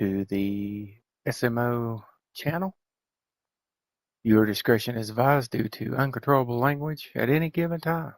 to the SMO channel. Your discretion is advised due to uncontrollable language at any given time.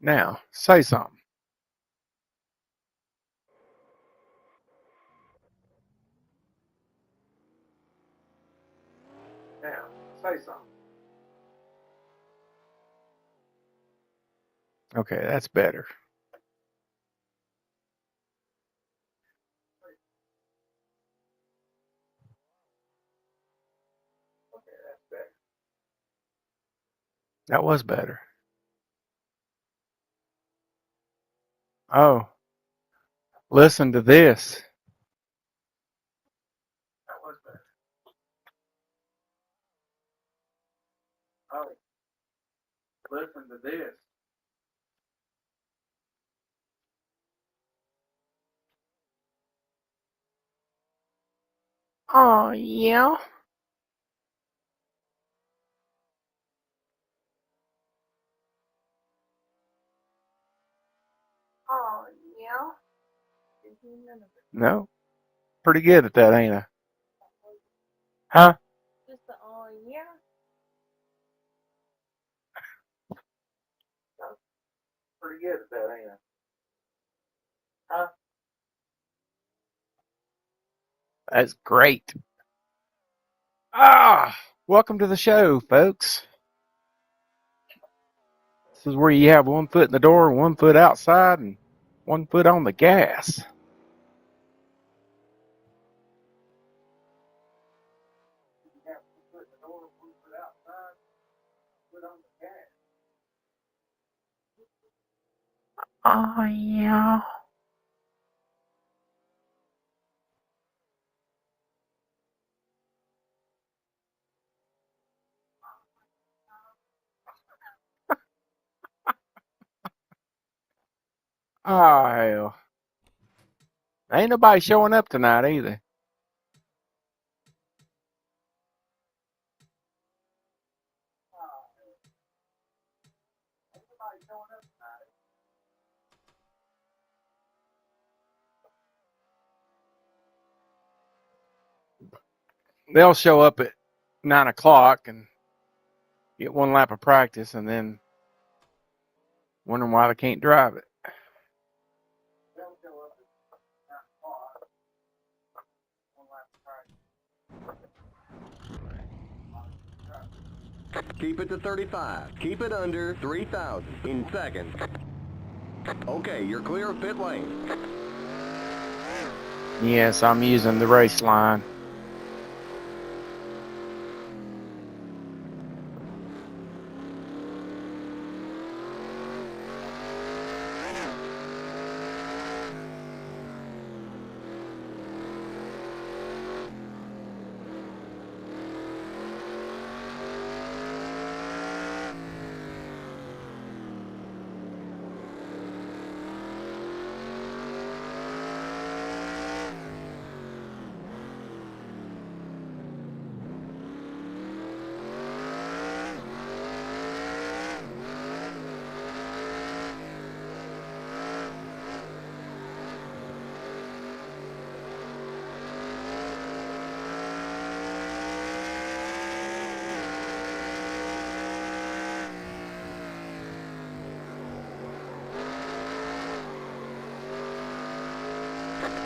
Now, say something. Now, say something. Okay, that's better. Okay, that's better. That was better. Oh, listen to this. That was better. Oh, listen to this. Oh, yeah. Oh, yeah. No, pretty good at that, ain't I? Huh? Just the oh, yeah. Pretty good at that, ain't I? Huh? That's great. Welcome to the show, folks. This is where you have one foot in the door, one foot outside, and one foot on the gas. Oh, yeah. Oh, hell. Ain't nobody showing up tonight either. They'll show up at 9 o'clock and get one lap of practice and then wondering why they can't drive it. Keep it to 35. Keep it under 3,000 in seconds. Okay, you're clear of pit lane. Yes, I'm using the race line.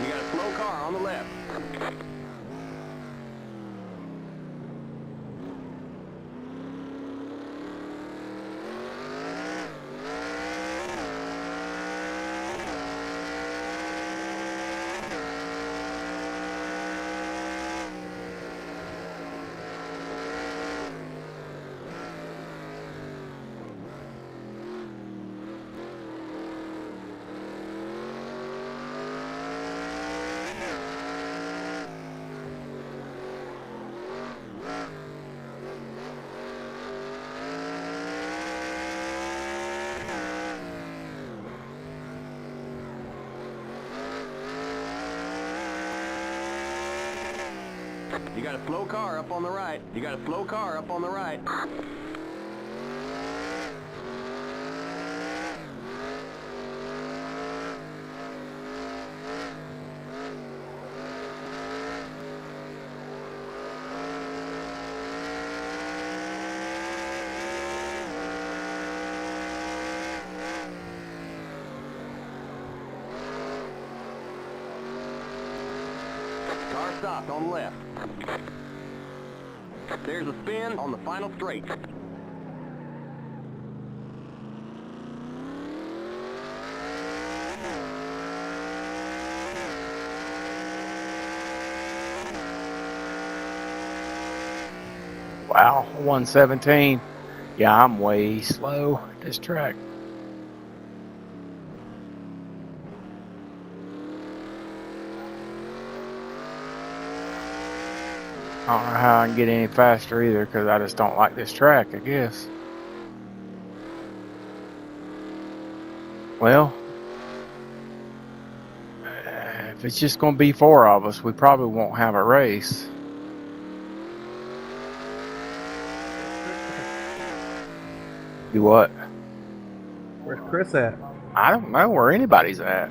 You got a slow car on the left. You got a slow car up on the right. You got a slow car up on the right. Car stopped on left. There's a spin on the final straight. Wow, 117. Yeah, I'm way slow at this track. I don't know how I can get any faster either because I just don't like this track, I guess. Well, if it's just going to be 4 of us, we probably won't have a race. Do what? Where's Chris at? I don't know where anybody's at.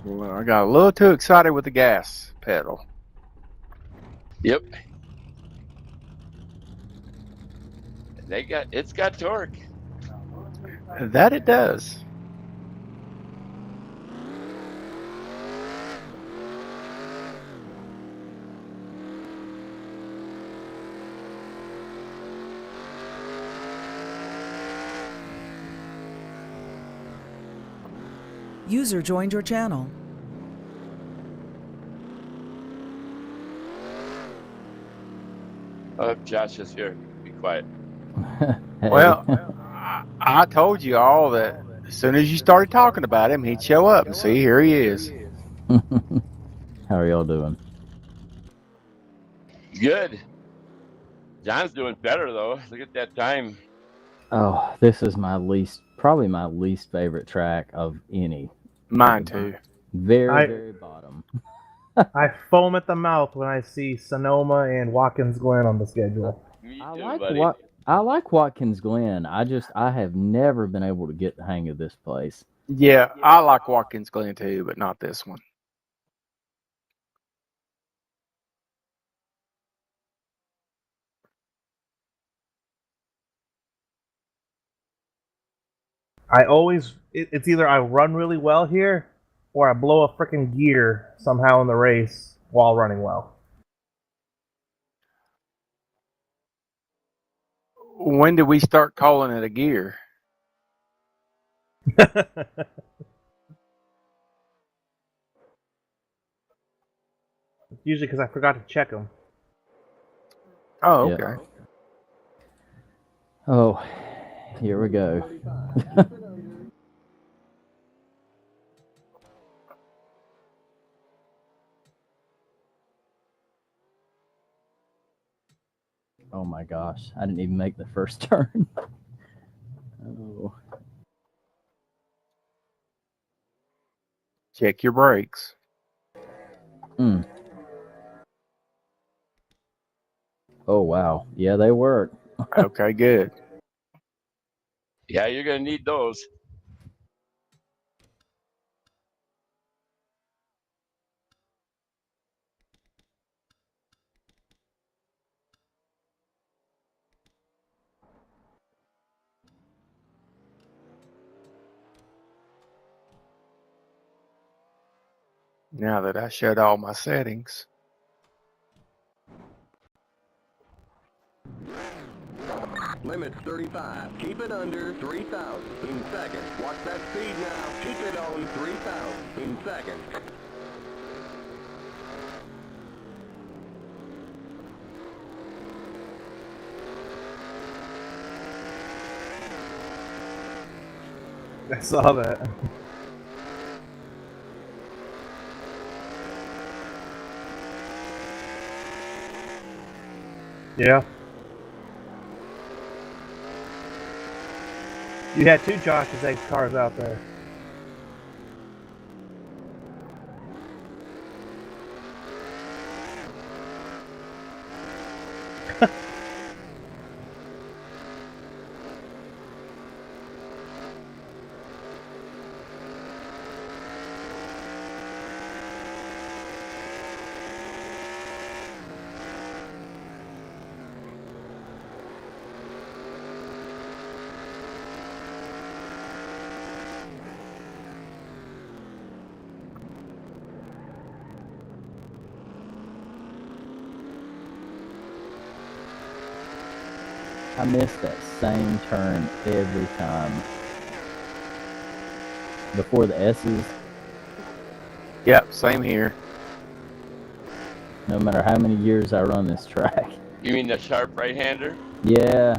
Well, I got a little too excited with the gas pedal. Yep. It's got torque. That it does. User joined your channel. Oh, Josh is here. Be quiet. Well, I told you all that as soon as you started talking about him, he'd show up. And see, here he is. How are y'all doing? Good. John's doing better though. Look at that time. Oh, this is probably my least favorite track of any. Mine too. Very bottom. I foam at the mouth when I see Sonoma and Watkins Glen on the schedule. Me I too, like buddy. I like Watkins Glen. I have never been able to get the hang of this place. Yeah, I like Watkins Glen too, but not this one. It's either I run really well here, or I blow a freaking gear somehow in the race while running well. When did we start calling it a gear? Usually because I forgot to check them. Oh, Yeah. okay. Oh, here we go. Oh my gosh, I didn't even make the first turn. Oh. Check your brakes. Oh wow, yeah, they work. Okay, good. Yeah, you're gonna need those. Now that I shut all my settings. Limit's 35. Keep it under 3,000 in seconds. Watch that speed now. Keep it on 3,000 in seconds. I saw that. Yeah. You had two Josh's Ace cars out there. I miss that same turn every time. Before the S's, Yep, same here. no matter how many years I run this track. You mean the sharp right-hander? Yeah.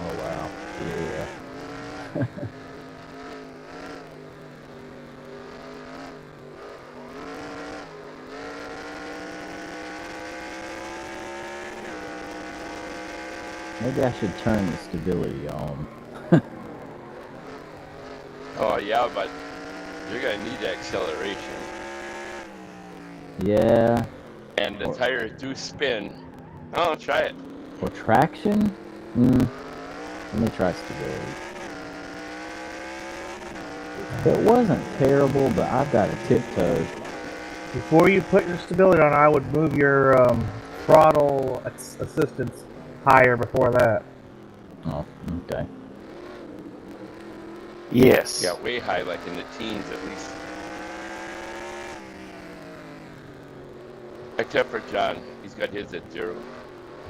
Oh wow. Yeah. Maybe I should turn the stability on. Oh yeah, but you're gonna need the acceleration. Yeah. And the tires do spin. Oh, try it. Or traction? Let me try stability. It wasn't terrible, but I've got a tiptoe. Before you put your stability on, I would move your throttle assistance higher before that. Oh, okay. Yes. Yeah, way high, like in the teens at least. Except for John, he's got his at 0.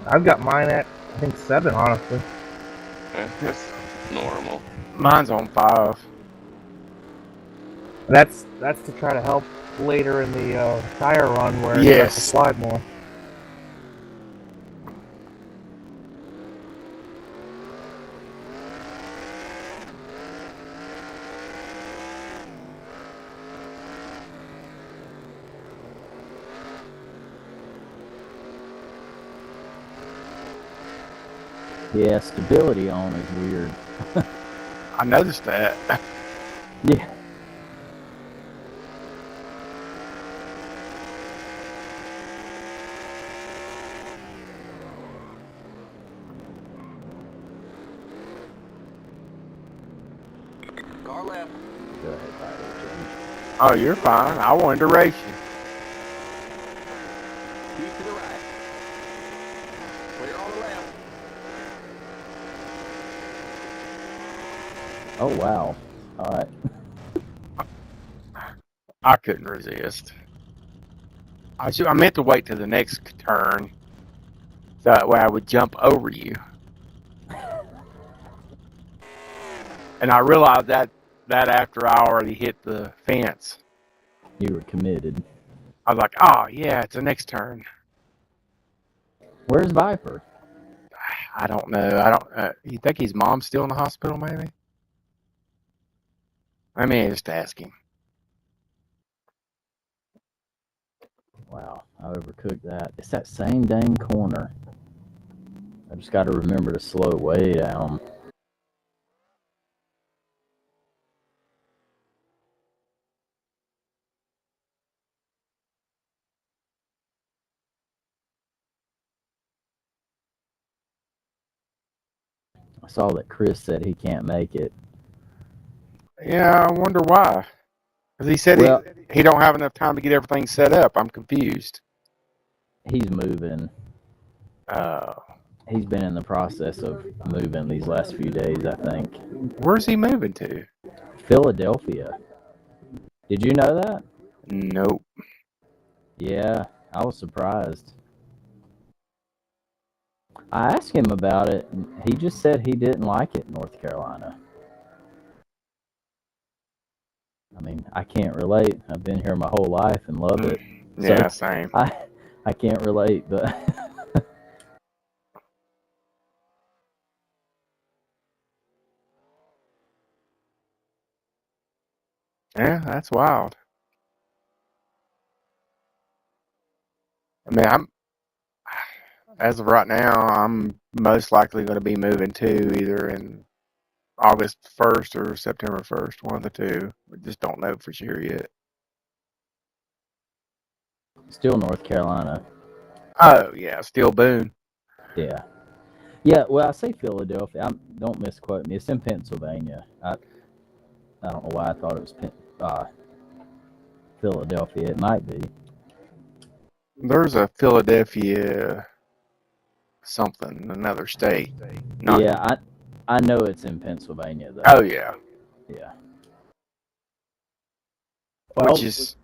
I've got mine at, I think, 7, honestly. That's normal. Mine's on 5. That's to try to help later in the tire run where you have to Yes. slide more. Yeah, stability on is weird. I noticed that. Yeah. Car left. Go ahead, Jimmy. Oh, you're fine. I wanted to race you. Keep to the right. Clear on the left. Oh wow. All right. I couldn't resist. I meant to wait till the next turn, so that way I would jump over you. And I realized that after I already hit the fence. You were committed. I was like, oh, yeah, it's the next turn. Where's Viper? I don't know. You think his mom's still in the hospital, maybe? I mean, just ask him. Wow, I overcooked that. It's that same dang corner. I just got to remember to slow way down. I saw that Chris said he can't make it. Yeah, I wonder why. Because he said he don't have enough time to get everything set up. I'm confused. He's moving. He's been in the process of moving these last few days, I think. Where's he moving to? Philadelphia. Did you know that? Nope. Yeah, I was surprised. I asked him about it, and he just said he didn't like it in North Carolina. I mean, I can't relate. I've been here my whole life and love it. Yeah, same. I can't relate, but Yeah, that's wild. I mean, as of right now, I'm most likely going to be moving to either in August 1st or September 1st, one of the two. We just don't know for sure yet. still North Carolina. Oh, yeah, still Boone. Yeah. Yeah, well, I say Philadelphia. Don't misquote me. It's in Pennsylvania. I don't know why I thought it was Philadelphia. It might be. There's a Philadelphia something, another state. Not, Yeah, I know it's in Pennsylvania though. oh, yeah, Yeah. Well, which is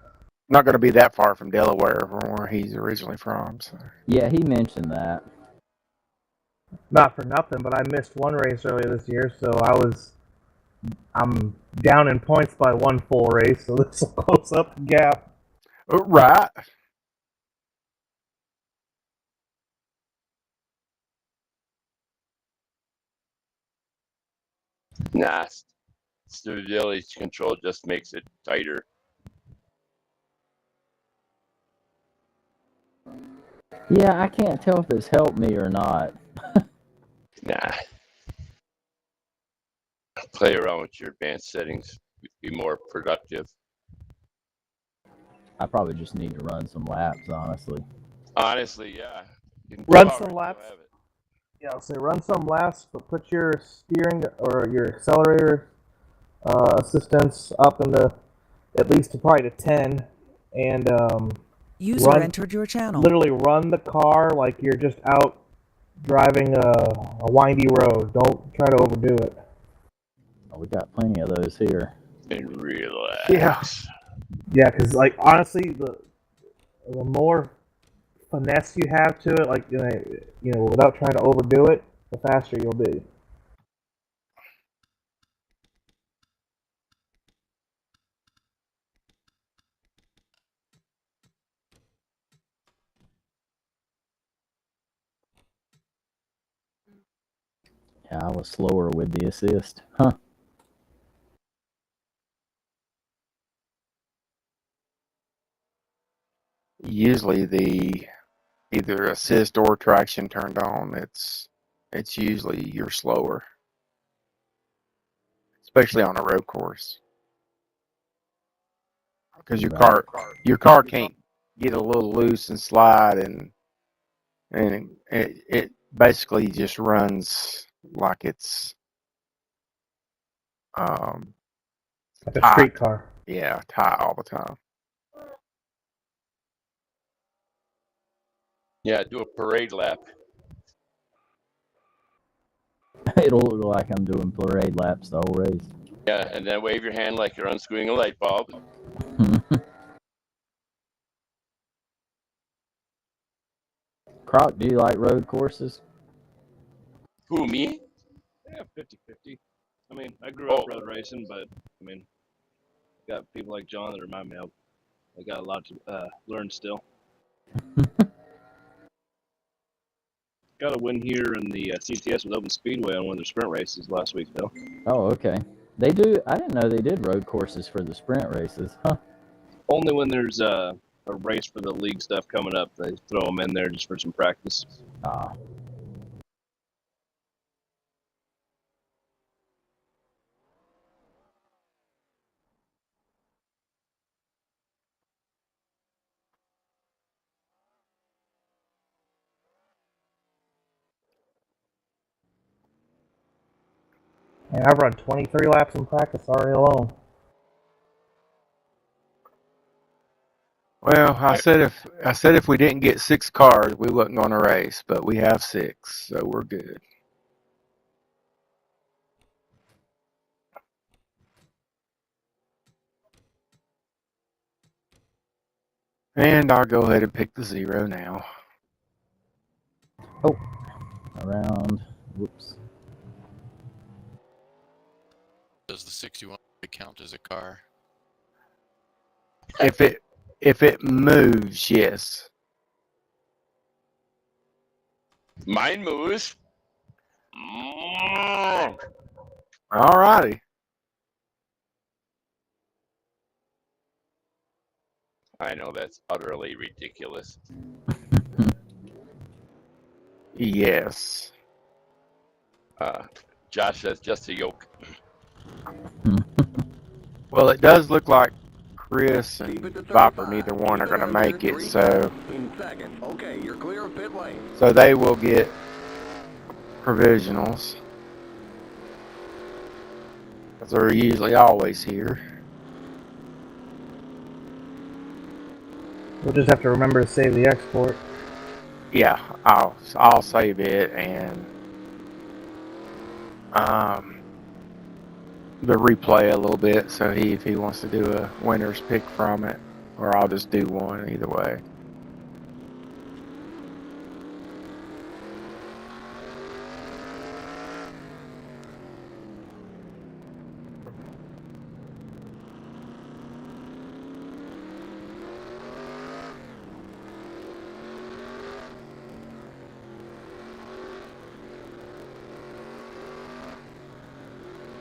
not going to be that far from Delaware, from where he's originally from. So. Yeah, he mentioned that. not for nothing, but I missed one race earlier this year, so I'm down in points by one full race, so this will close up the gap. Right. Nah, stability control just makes it tighter. Yeah, I can't tell if it's helped me or not. Nah. Play around with your advanced settings. Be more productive. I probably just need to run some laps, honestly. Honestly, yeah. You can Run do some it, laps. you'll have it. Yeah, I'll say run some laps, but put your steering or your accelerator assistance up into at least probably to 10, and User Run- entered your channel. literally run the car like you're just out driving a windy road. Don't try to overdo it. Oh, we got plenty of those here. And relax. Yeah. Yeah, because like honestly, the more finesse you have to it, like without trying to overdo it, the faster you'll be. Yeah, I was slower with the assist. Huh. Usually the either assist or traction turned on, it's usually you're slower, especially on a road course, because your car can't get a little loose and slide, and it basically just runs like it's Like a tight. street car. Yeah, tight all the time. Yeah, do a parade lap. It'll look like I'm doing parade laps the whole race. Yeah, and then wave your hand like you're unscrewing a light bulb. Croc, do you like road courses? Who, me? Yeah, 50-50. I mean, I grew up road racing, but I mean, got people like John that remind me of. I got a lot to learn still. Got a win here in the CTS with Open Speedway on one of their sprint races last week, though. Oh, okay. They do. I didn't know they did road courses for the sprint races. Huh. Only when there's a race for the league stuff coming up, they throw them in there just for some practice. Ah. And I've run 23 laps in practice already alone. Well, I said if we didn't get 6 cars, we wasn't going to race, but we have 6, so we're good. And I'll go ahead and pick the 0 now. around. Whoops. Does the 61 count as a car? If it moves, yes. Mine moves. Mm. All righty. I know that's utterly ridiculous. Yes. Josh says just a yoke. Well, it does look like Chris and Keep it to Viper, 35. neither one are Keep it going to under make it, 3,000 in second. Okay, you're clear of pit lane. so they will get provisionals. Because they're usually always here. We'll just have to remember to save the export. Yeah, I'll save it and the replay a little bit, so if he wants to do a winner's pick from it, or I'll just do one either way.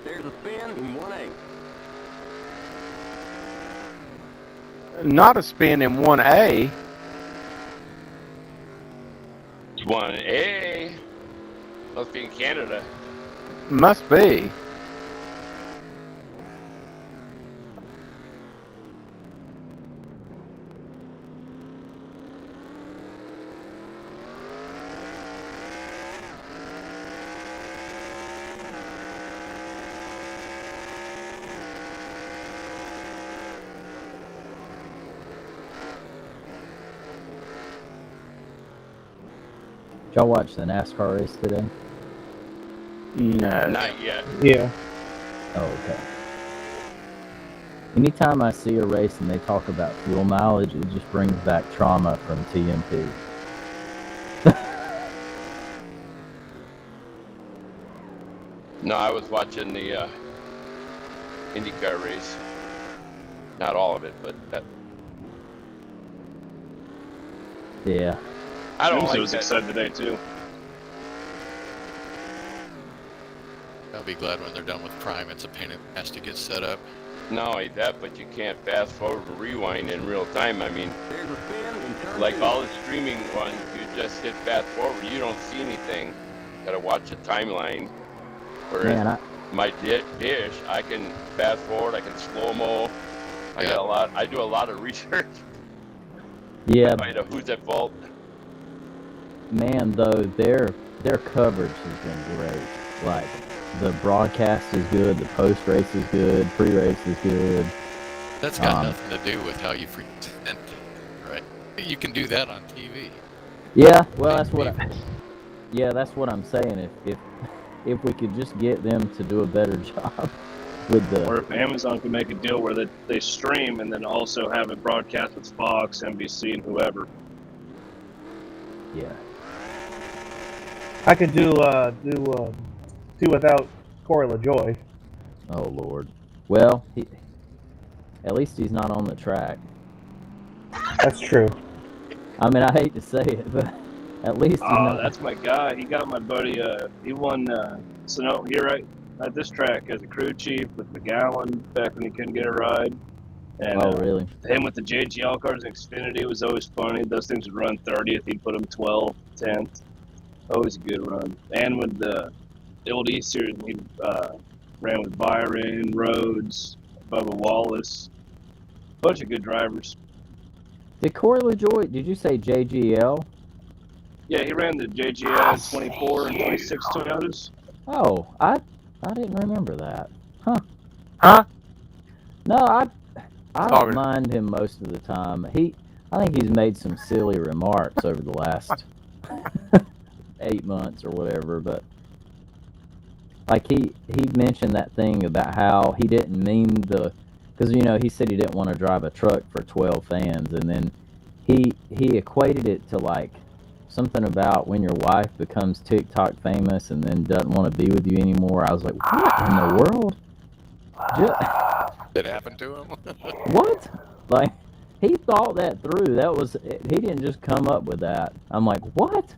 There's a spin in 1A. Not a spin in 1A. It's 1A. Must be in Canada. Must be. Did y'all watch the NASCAR race today? No. Not yet. Yeah. Oh, okay. Anytime I see a race and they talk about fuel mileage, it just brings back trauma from TMP. No, I was watching the IndyCar race. Not all of it, but that. Yeah. I don't Jimsy like was that. excited today too. I'll be glad when they're done with Prime. It's a pain in the ass to get set up. Not only that, but you can't fast forward or rewind in real time. I mean, There's a spin in turn like 2. all the streaming ones, you just hit fast forward. You don't see anything. Gotta watch the timeline. Whereas Man, my dish, I can fast forward. I can slow mo. I do a lot of research. yeah, Find out who's at fault. man, though, their coverage has been great. Like, the broadcast is good, the post-race is good, pre-race is good. That's got nothing to do with how you present it, right? You can do that on TV. Yeah, well, that's what I'm saying. If we could just get them to do a better job with the. Or if Amazon could make a deal where they stream and then also have it broadcast with Fox, NBC, and whoever. Yeah. I could do without Corey LaJoy. Oh Lord. Well, at least he's not on the track. That's true. I mean, I hate to say it, but at least he's not. That's my guy. He got my buddy. He won Sonoma here at this track as a crew chief with McGowan back when he couldn't get a ride. And, Oh, really? Him with the JGL cars and Xfinity was always funny. Those things would run 30th. He'd put them 12th, 10th. Always a good run. And with the old East Series, he ran with Byron, Rhodes, Bubba Wallace. Bunch of good drivers. Did Corey LaJoy? Did you say JGL? Yeah, he ran the JGL 24 and 26 Toyotas. Oh, I didn't remember that. Huh? Huh? No, I don't Sorry. mind him most of the time. I think he's made some silly remarks over the last 8 months or whatever, but like he mentioned that thing about how he didn't mean because he said he didn't want to drive a truck for 12 fans, and then he equated it to like something about when your wife becomes TikTok famous and then doesn't want to be with you anymore. I was like, what in the world? That happened to him? What? Like, he thought that through. He didn't just come up with that. I'm like, what?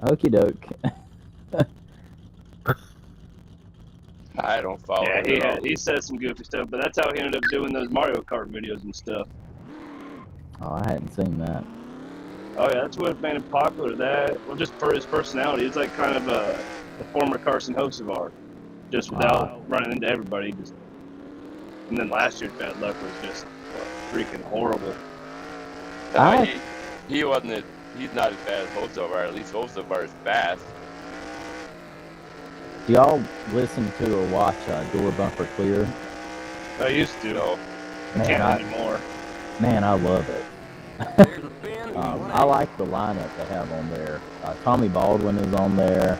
Okie doke. I don't follow him at all. He said some goofy stuff, but that's how he ended up doing those Mario Kart videos and stuff. Oh, I hadn't seen that. Oh yeah, that's what made him popular. Just for his personality, he's like kind of a former Carson Hocevar, just without running into everybody. And then last year's bad luck was just freaking horrible. He's not as bad as Hocevar. At least Hocevar is fast. Do y'all listen to or watch Door Bumper Clear? I used to. No. Man, anymore. Man, I love it. I like the lineup they have on there. Tommy Baldwin is on there.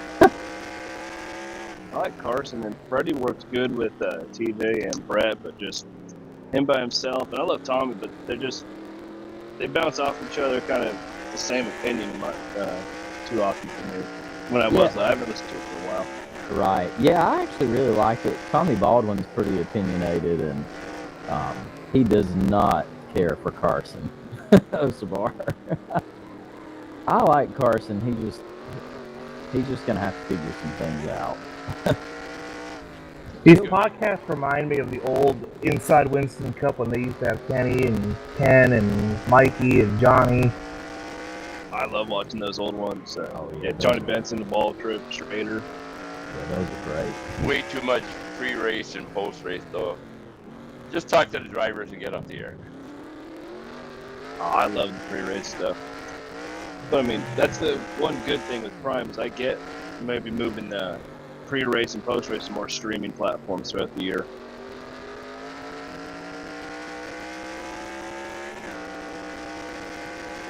I like Carson, and Freddie works good with TJ and Brett, but just him by himself. And I love Tommy, but they bounce off each other, kind of the same opinion too often for me. I haven't listened to it for a while. Right. Yeah, I actually really like it. Tommy Baldwin's pretty opinionated, and he does not care for Carson Hocevar. I like Carson. He's just gonna have to figure some things out. These podcasts remind me of the old Inside Winston Cup when they used to have Kenny and Ken and Mikey and Johnny. I love watching those old ones. Johnny Benson, the Ball Trip, Schrader. Yeah, those are great. Way too much pre-race and post-race, though. Just talk to the drivers and get off the air. Oh, I love the pre-race stuff. But I mean, that's the one good thing with Prime is I get maybe moving pre-race and post-race to more streaming platforms throughout the year.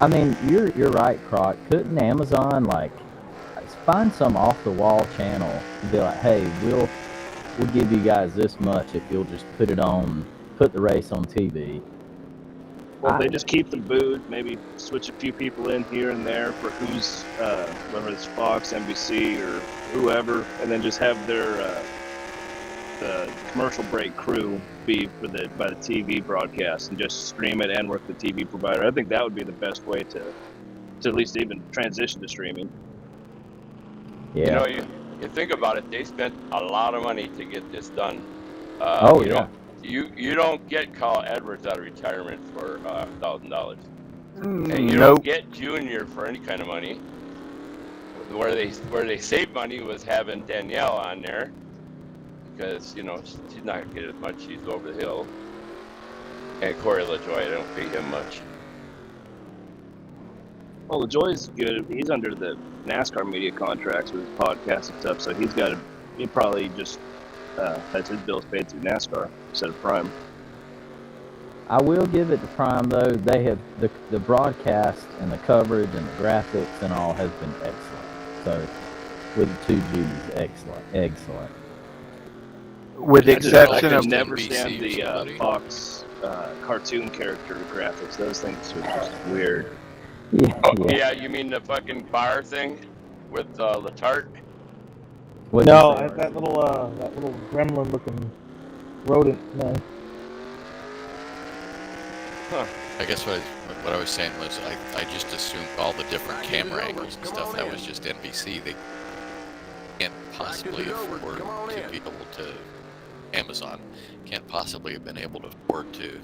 I mean, you're right, Croc. Couldn't Amazon find some off-the-wall channel and be like, hey, we'll give you guys this much if you'll just put the race on TV. Well, they just keep them booed, maybe switch a few people in here and there for who's, whether it's Fox, NBC, or whoever, and then just have their the commercial break crew be by the TV broadcast and just stream it and work the TV provider. I think that would be the best way to at least even transition to streaming. Yeah. You think about it, they spent a lot of money to get this done. You don't get Carl Edwards out of retirement for $1,000, and you don't get Junior for any kind of money. Where they saved money was having Danielle on there, because she's not gonna get as much. She's over the hill, and Corey LaJoie, I don't pay him much. Well, LaJoie's good. He's under the NASCAR media contracts with his podcast and stuff, so he probably just has his bills paid through NASCAR instead of Prime. I will give it to Prime, though. They have the broadcast and the coverage and the graphics and all has been excellent. So, with the 2Gs, excellent. With the exception I of could never stand the Fox cartoon character graphics. Those things are just weird. Yeah, you mean the fucking bar thing with Letarte? No, that little gremlin-looking rodent thing. Huh. I guess what I was saying was I just assumed all the different camera angles and stuff, that was just NBC. They can't possibly afford to be able to, Amazon can't possibly have been able to afford to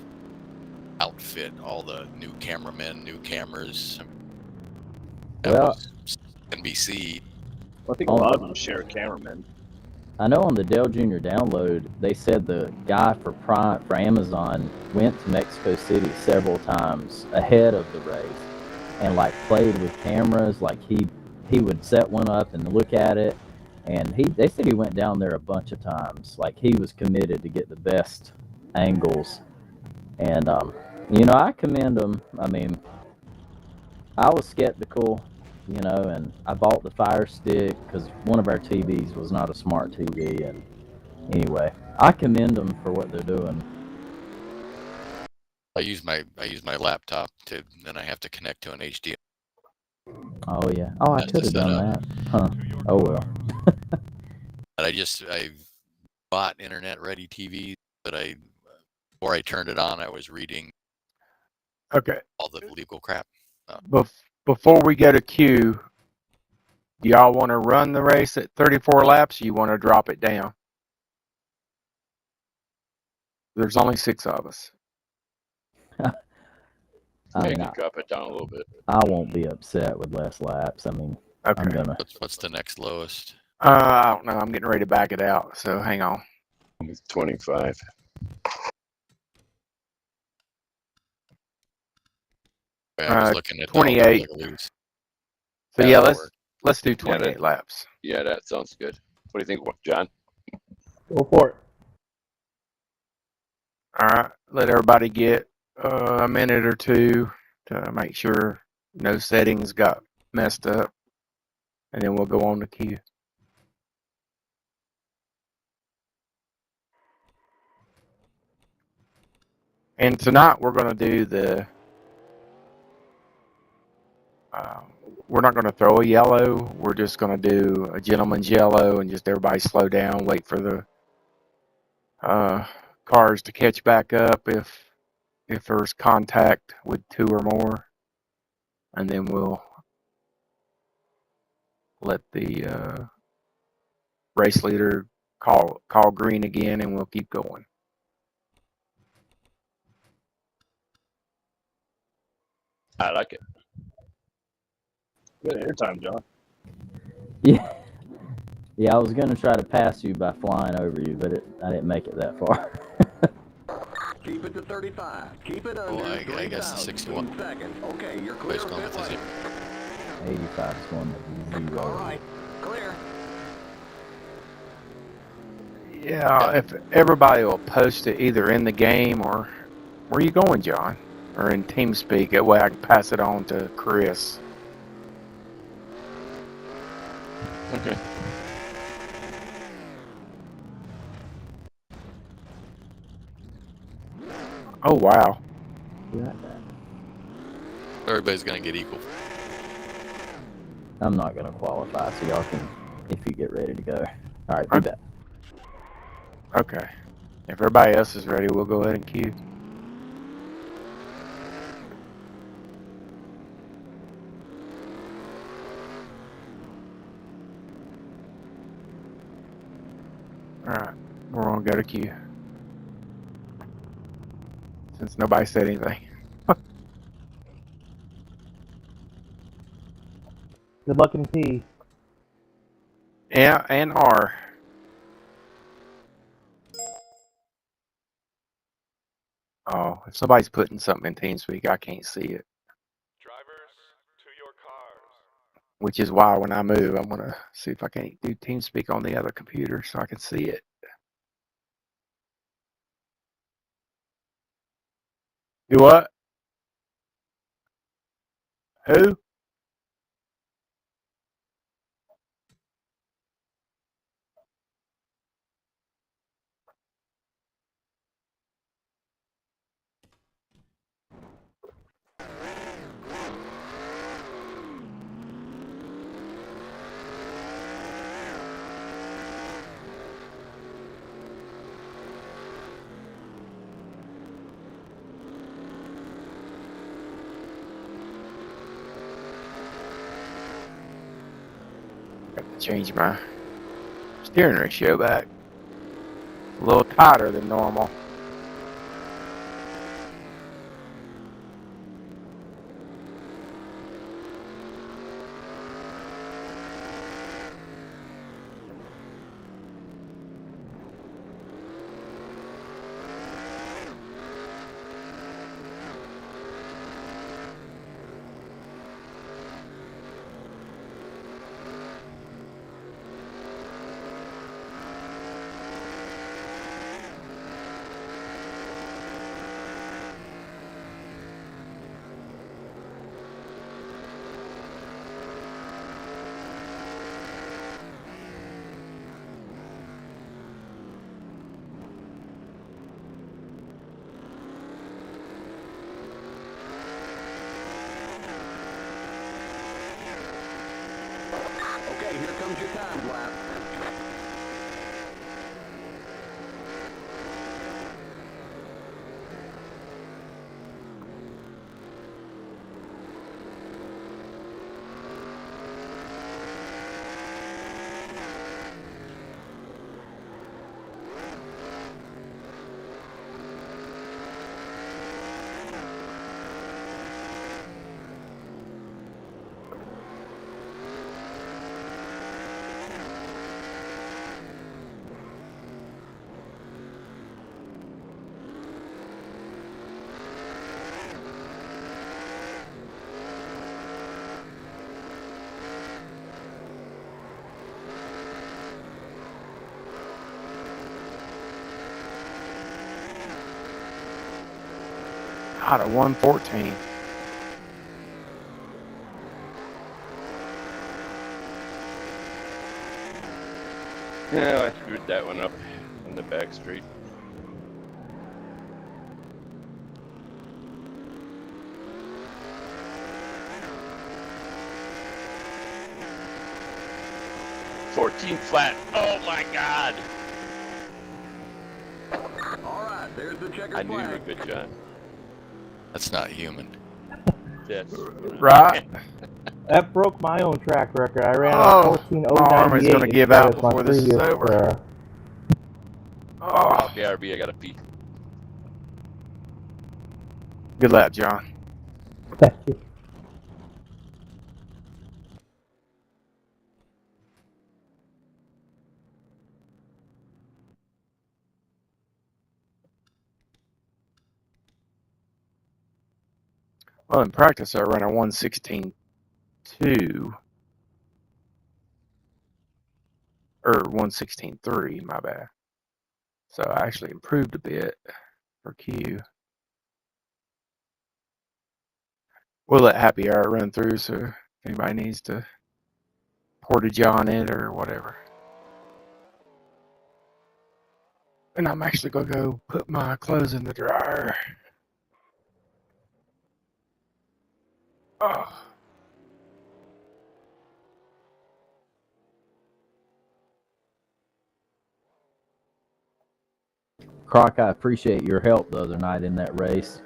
outfit all the new cameramen, new cameras. That was NBC. Well, I think a lot of them share a cameraman. I know on the Dell Jr. download, they said the guy for Amazon went to Mexico City several times ahead of the race and played with cameras. He would set one up and look at it, and they said he went down there a bunch of times. He was committed to get the best angles, and I commend him. I mean, I was skeptical, and I bought the Fire Stick because one of our TVs was not a smart TV. And anyway, I commend them for what they're doing. I use my laptop then I have to connect to an HDMI. Oh yeah. Oh, I Has to could have set done up. that. Huh. Oh well. But I bought internet ready TV, but before I turned it on, I was reading Okay. all the legal crap. Before we go to Q, do y'all want to run the race at 34 laps? Or you want to drop it down? There's only 6 of us. I Maybe mean, drop it down a little bit. I won't be upset with less laps. I mean, Okay. I'm gonna. What's the next lowest? I don't know. I'm getting ready to back it out, so hang on. 25. I was looking at 28. So yeah, let's do 28 laps. Yeah, that sounds good. What do you think, John? Go for it. All right. Let everybody get a minute or two to make sure no settings got messed up, and then we'll go on to Q. And tonight we're going to do we're not going to throw a yellow. We're just going to do a gentleman's yellow and just everybody slow down, wait for the cars to catch back up if there's contact with 2 or more, and then we'll let the race leader call green again, and we'll keep going. I like it. Good airtime, John. Yeah. Yeah, I was gonna try to pass you by flying over you, but I didn't make it that far. Keep it to 35. Keep it under I guess the 61. seconds. Okay, you're clear. Place going with the 85 is going to 0. All right, clear. Yeah, if everybody will post it either in the game or where are you going, John? Or in TeamSpeak, that way I can pass it on to Chris. Okay. Oh, wow. Everybody's going to get equal. I'm not going to qualify, so y'all can, if you get ready to go. All right, be back. Okay. If everybody else is ready, we'll go ahead and queue. Alright, we're going to go to queue. Since nobody said anything. Good luck in P. Yeah, and R. Oh, if somebody's putting something in TeamSpeak, I can't see it. Drivers, to your cars. Which is why when I move, I'm going to see if I can't do TeamSpeak on the other computer so I can see it. Do what? Who? Got to change my steering ratio back. A little tighter than normal. comes your time lap. Out of 114. Yeah, I screwed that one up on the back straight. $14 flat. Oh my God! All right, there's the checkered I knew you flag. were good, John. That's not human. That's Right? That broke my own track record. I ran Oh, a my arm is 14.098 going to give instead out of my before this is previous. over. Oh, okay, RB, I gotta pee. good luck, John. Thank you. Well, in practice, I ran a 116.2 or 116.3, my bad. So I actually improved a bit for Q. We'll let Happy Hour run through, so if anybody needs to portage on it or whatever. And I'm actually going to go put my clothes in the dryer. Oh. Croc, I appreciate your help the other night in that race.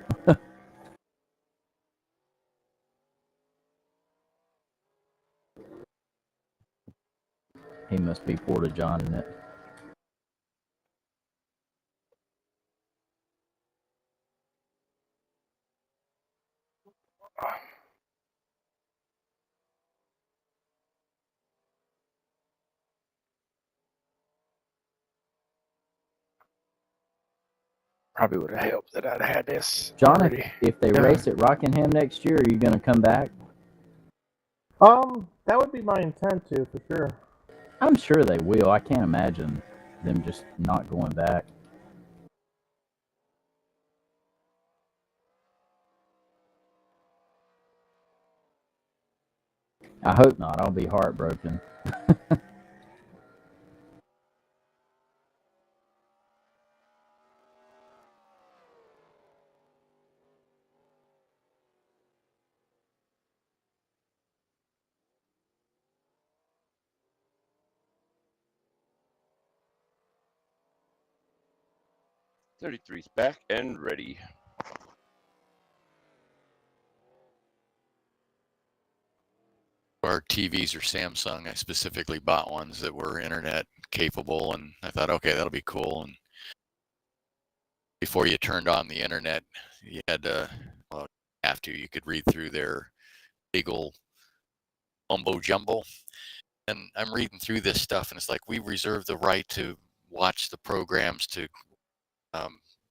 He must be Porta John in it. Probably would have helped that I'd had this John, already. if they race at Rockingham next year, are you going to come back? That would be my intent to, for sure. I'm sure they will. I can't imagine them just not going back. I hope not. I'll be heartbroken. $33's back and ready. Our TVs are Samsung. I specifically bought ones that were internet capable, and I thought, okay, that'll be cool. And before you turned on the internet, you had to, well, you could read through their legal mumbo jumbo. And I'm reading through this stuff, and it's like, we reserve the right to watch the programs, to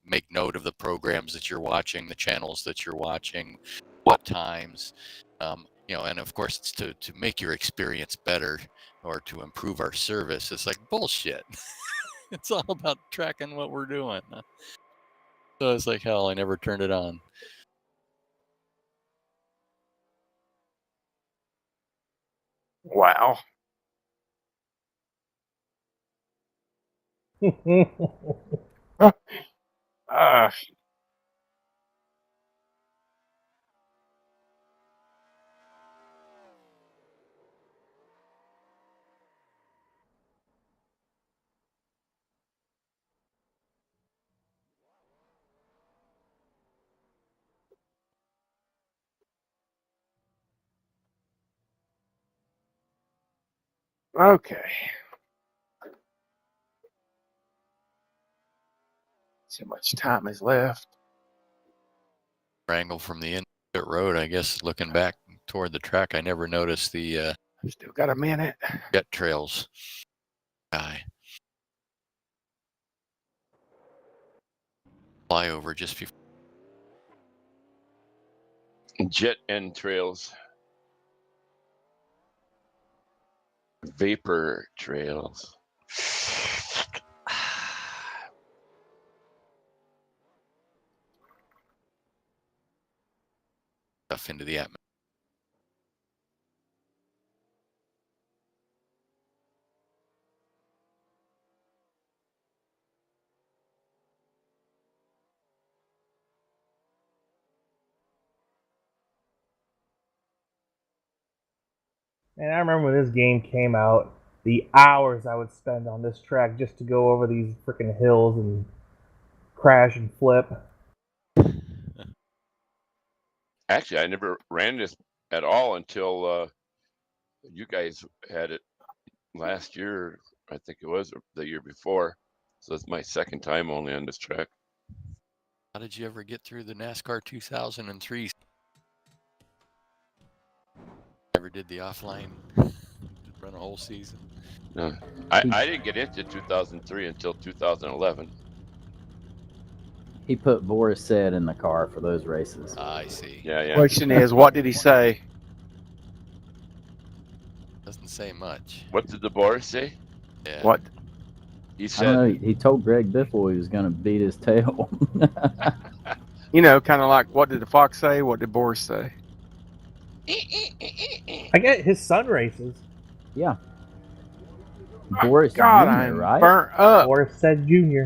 make note of the programs that you're watching, the channels that you're watching, what times, and of course it's to make your experience better or to improve our service. It's like bullshit. It's all about tracking what we're doing. So it's like, hell, I never turned it on. Wow. uh, Okay. See how much time is left. Angle from the end of the road, I guess, looking back toward the track, I never noticed the Still got a minute. jet trails. Flyover just before. Jet entrails. Vapor trails. Stuff into the atmosphere. And I remember when this game came out, the hours I would spend on this track just to go over these freaking hills and crash and flip. Actually, I never ran this at all until you guys had it last year. I think it was the year before. So it's my second time only on this track. How did you ever get through the NASCAR 2003? Never did the offline run a whole season. No, I didn't get into 2003 until 2011. He put Boris Said in the car for those races. I see. Yeah. Question is, what did he say? Doesn't say much. What did the Boris say? Yeah. What? He I said, don't know. He told Greg Biffle he was going to beat his tail. You know, kind of like, what did the fox say? What did Boris say? I get his son races. Yeah. Boris God, Jr., I'm right? burnt up. Boris Said Jr.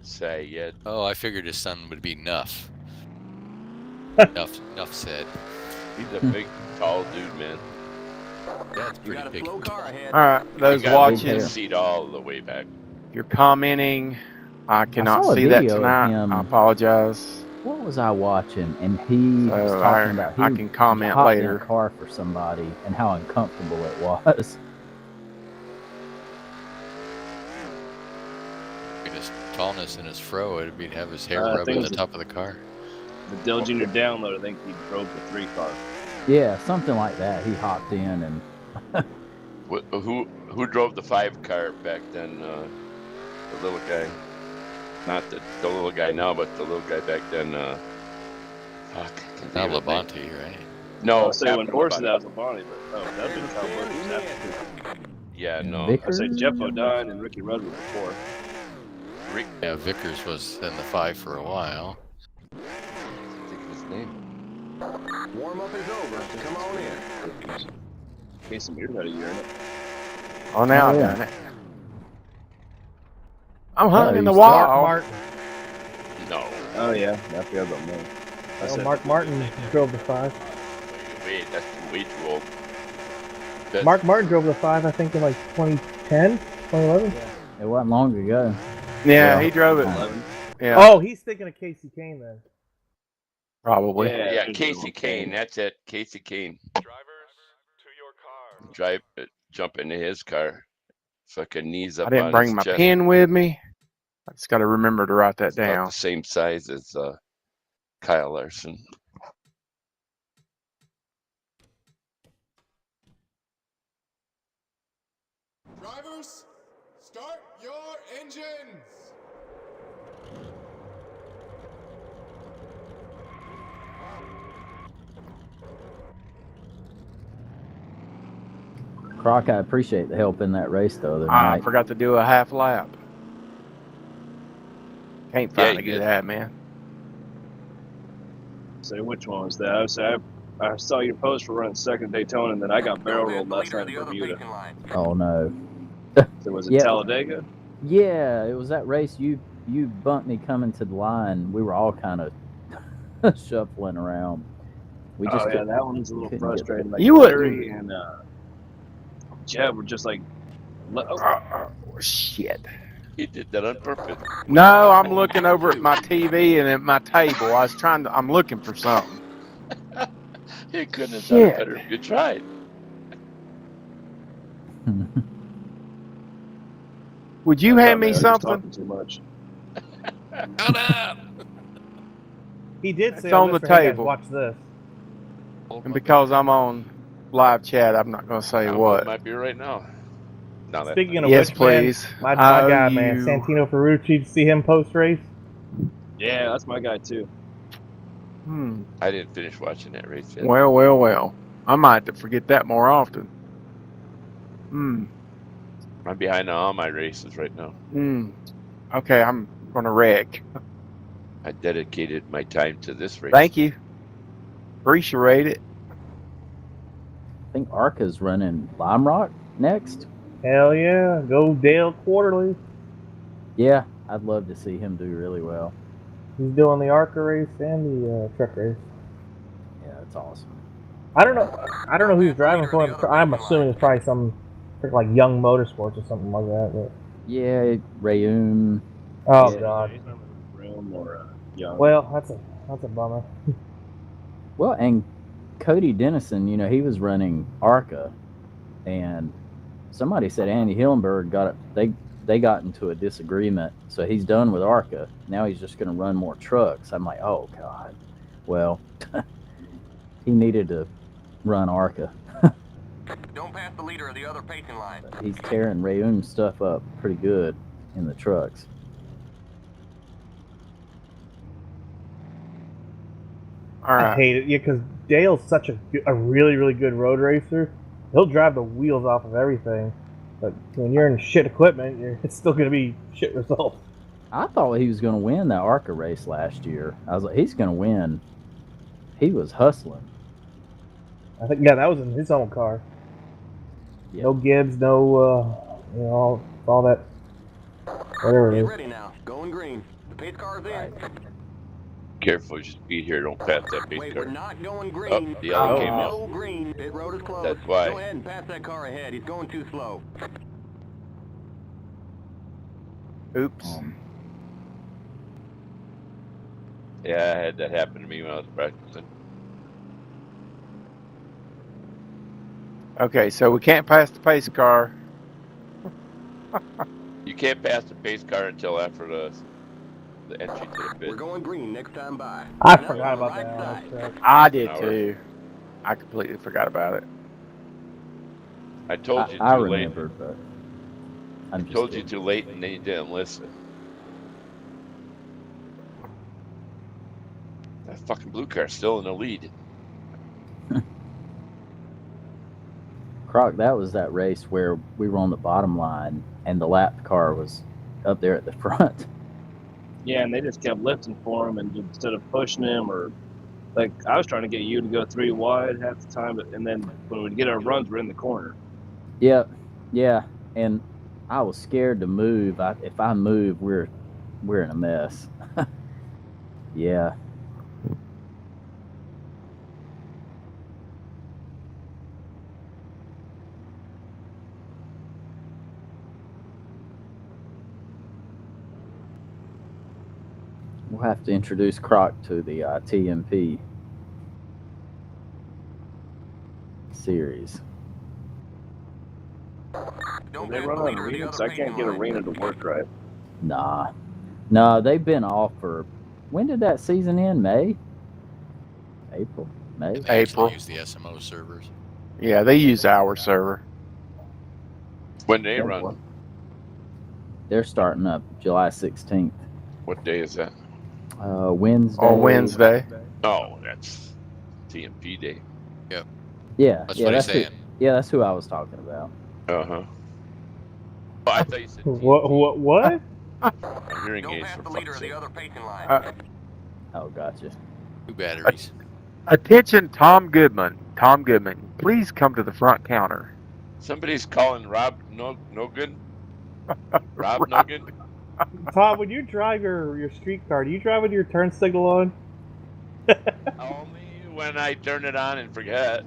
say it. Oh, I figured his son would be Nuff. Nuff said. He's a big, tall dude, man. Yeah, it's pretty big. All right, those He got watching, his seat all the way back. if you're commenting, I cannot saw a see that video of tonight. him. I apologize. What was I watching? And he was So talking about he I can comment hopped later. in a car for somebody and how uncomfortable it was. His tallness and his fro, he'd have his hair I rubbing think the it was top of the car. The Dell Jr. download, I think he drove the 3 car. Yeah, something like that. He hopped in and Who drove the 5 car back then? The little guy. Not the little guy now, but the little guy back then. Fuck. Now Labonte, right? No, I'll say when after Boris Labonte. was Bonnie, but that'd been how Boris was after. Yeah, no. I say Jeff O'Dine and Ricky Rudd were before. Yeah, Vickers was in the 5 for a while. I think his name. Warm up is over. Come on in. Case some ears out of you, isn't it? Oh, now Oh, I've yeah. done it. I'm hung in the you Mark wall. Martin. No. Oh yeah, I forgot about me. Well, Mark Martin drove the 5. Wait, that's way too old. Mark Martin drove the 5, I think, in like 2010, 2011. it wasn't long ago. Yeah, he drove it. 11. Yeah, Oh, he's thinking of Casey Kane then. probably. Yeah, Casey Kane. That's it. Casey Kane. Drivers, to your cars. Jump into his car. Fucking knees up I didn't on bring his my chest. pen with me. I just got to remember to write that It's about down. the same size as Kyle Larson. Drivers, start your engines! Croc, I appreciate the help in that race the other I night. forgot to do a half lap. Can't find you a good did. hat, man. Say which one was that? I saw your post for running second Daytona, and then I got barrel rolled last night in Bermuda. Oh no. So was it Yeah. Talladega? Yeah, it was that race. You bumped me coming to the line. We were all kind of shuffling around. We just Oh yeah, that one was a little couldn't get frustrating. You wouldn't- Larry and Jeb were just like, Oh, shit. He did that on purpose. No, I'm looking over at my TV and at my table. I'm looking for something. You couldn't have done it better if you tried. Would you hand me something? Too much. Count up. He did It's say on the list for, "Hey guys, table." watch this." And because I'm on live chat, I'm not going to say what. Might be right now. No, Speaking of yes, which, please. man, my guy, man, Santino Ferrucci, did you see him post race? Yeah, that's my guy too. I didn't finish watching that race yet. Well. I might have to forget that more often. I'm behind on all my races right now. Okay, I'm going to wreck. I dedicated my time to this race. Thank you. Appreciate it. I think Arca's running Lime Rock next. Hell yeah. Go Dale Quarterly. Yeah, I'd love to see him do really well. He's doing the ARCA race and the truck race. Yeah, that's awesome. I don't know who's driving for him. I'm assuming it's probably some like Young Motorsports or something like that. But. Yeah, Rayum. Oh yeah. God. Young. Well, that's a bummer. Well, and Cody Dennison, he was running ARCA, and somebody said Andy Hillenberg they got into a disagreement, so he's done with ARCA. Now he's just going to run more trucks. I'm like, oh God. Well, he needed to run ARCA. Don't pass the leader of the other pacing line. He's tearing Rayum's stuff up pretty good in the trucks. All right. I hate it, because Dale's such a really, really good road racer. He'll drive the wheels off of everything, but when you're in shit equipment, it's still going to be shit results. I thought he was going to win that ARCA race last year. I was like, he's going to win. He was hustling. I think, yeah, that was in his own car. Yep. No Gibbs, no, all that, whatever it is. Get ready now. Going green. The pace car's in. Careful, just be here. Don't pass that pace car. We're not going green. The other came out. No green. Pit road is closed. That's why. Go ahead and pass that car ahead. He's going too slow. Oops. Yeah, I had that happen to me when I was practicing. Okay, so we can't pass the pace car. You can't pass the pace car until after the entry to the pit. We're going green next time by. I forgot about that. I did too. I completely forgot about it. I told you too I late. remembered, but I told you too late, and then you didn't listen. That fucking blue car's still in the lead. Croc, that was that race where we were on the bottom line and the lap car was up there at the front. Yeah, and they just kept lifting for him, and instead of pushing him, or like I was trying to get you to go 3 wide half the time, and then when we get our runs, we're in the corner. Yep, yeah, and I was scared to move. If I move, we're in a mess. Yeah. We'll have to introduce Croc to the TMP series. Don't they run on arena, so I can't get arena to work right. Nah. No, they've been off for... When did that season end? May? April? May? And they April. Use the SMO servers. Yeah, they use our server. When they run? They're starting up July 16th. What day is that? Wednesday. On Wednesday. Oh, that's TMP day. Yep. Yeah. That's yeah, what that's he's saying. that's who I was talking about. Uh-huh. Oh, I thought you said TMP. What? I'm hearing Don't aids pass for the leader fuck's of the sake. other pacing line. Oh, gotcha. 2 batteries. Attention, Tom Goodman. Tom Goodman, please come to the front counter. Somebody's calling Rob no good. Rob no good. Tom, when you drive your street car, do you drive with your turn signal on? Only when I turn it on and forget.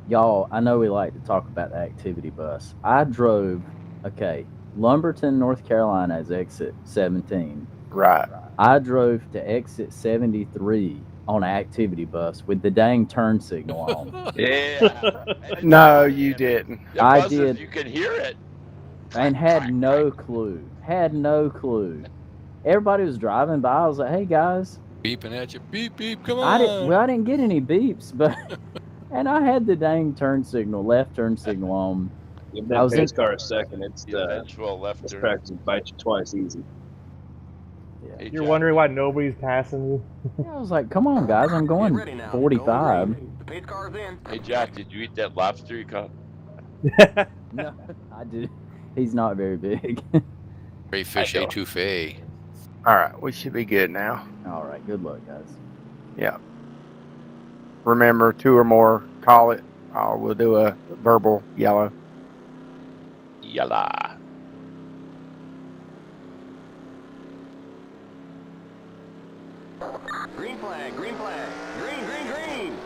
Y'all, I know we like to talk about the activity bus. I drove, Lumberton, North Carolina is exit 17. Right. I drove to exit 73 on an activity bus with the dang turn signal on. Yeah. No, you didn't. The I buses, did. you could hear it. And had no clue. Had no clue. Everybody was driving by. I was like, "Hey guys." Beeping at you. Beep, beep, come I on. didn't get any beeps, but and I had the dang turn signal, left turn signal on. Give I that was in. pace car a second. It's The eventual left this turn. practice will bite you twice easy. Yeah. Hey, You're Jack, wondering why nobody's passing you? Yeah, I was like, "Come on, guys, I'm Get going ready now. 45." Going green. The pace car's in. Hey, Jack, did you eat that lobster you caught? No, I did. He's not very big. Crayfish I know. étouffée. All right, we should be good now. All right, good luck, guys. Yeah. Remember, 2 or more, call it. We'll do a verbal yellow. Yalla. Green flag, green flag. Green, green, green.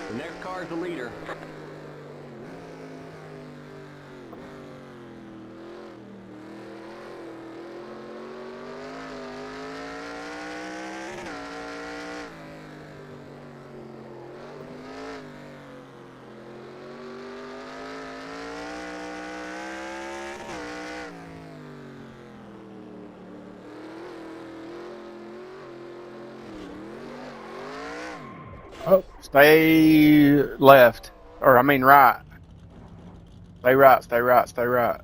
The next car's the leader. Oh, stay left. Or, I mean, right. Stay right, stay right, stay right.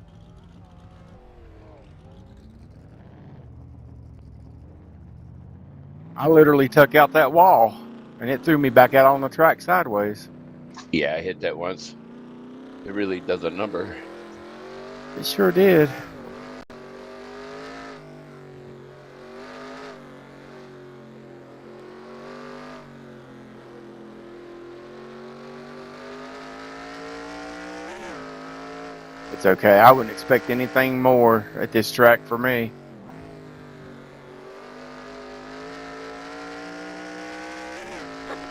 I literally took out that wall, and it threw me back out on the track sideways. Yeah, I hit that once. It really does a number. It sure did. It's okay. I wouldn't expect anything more at this track for me.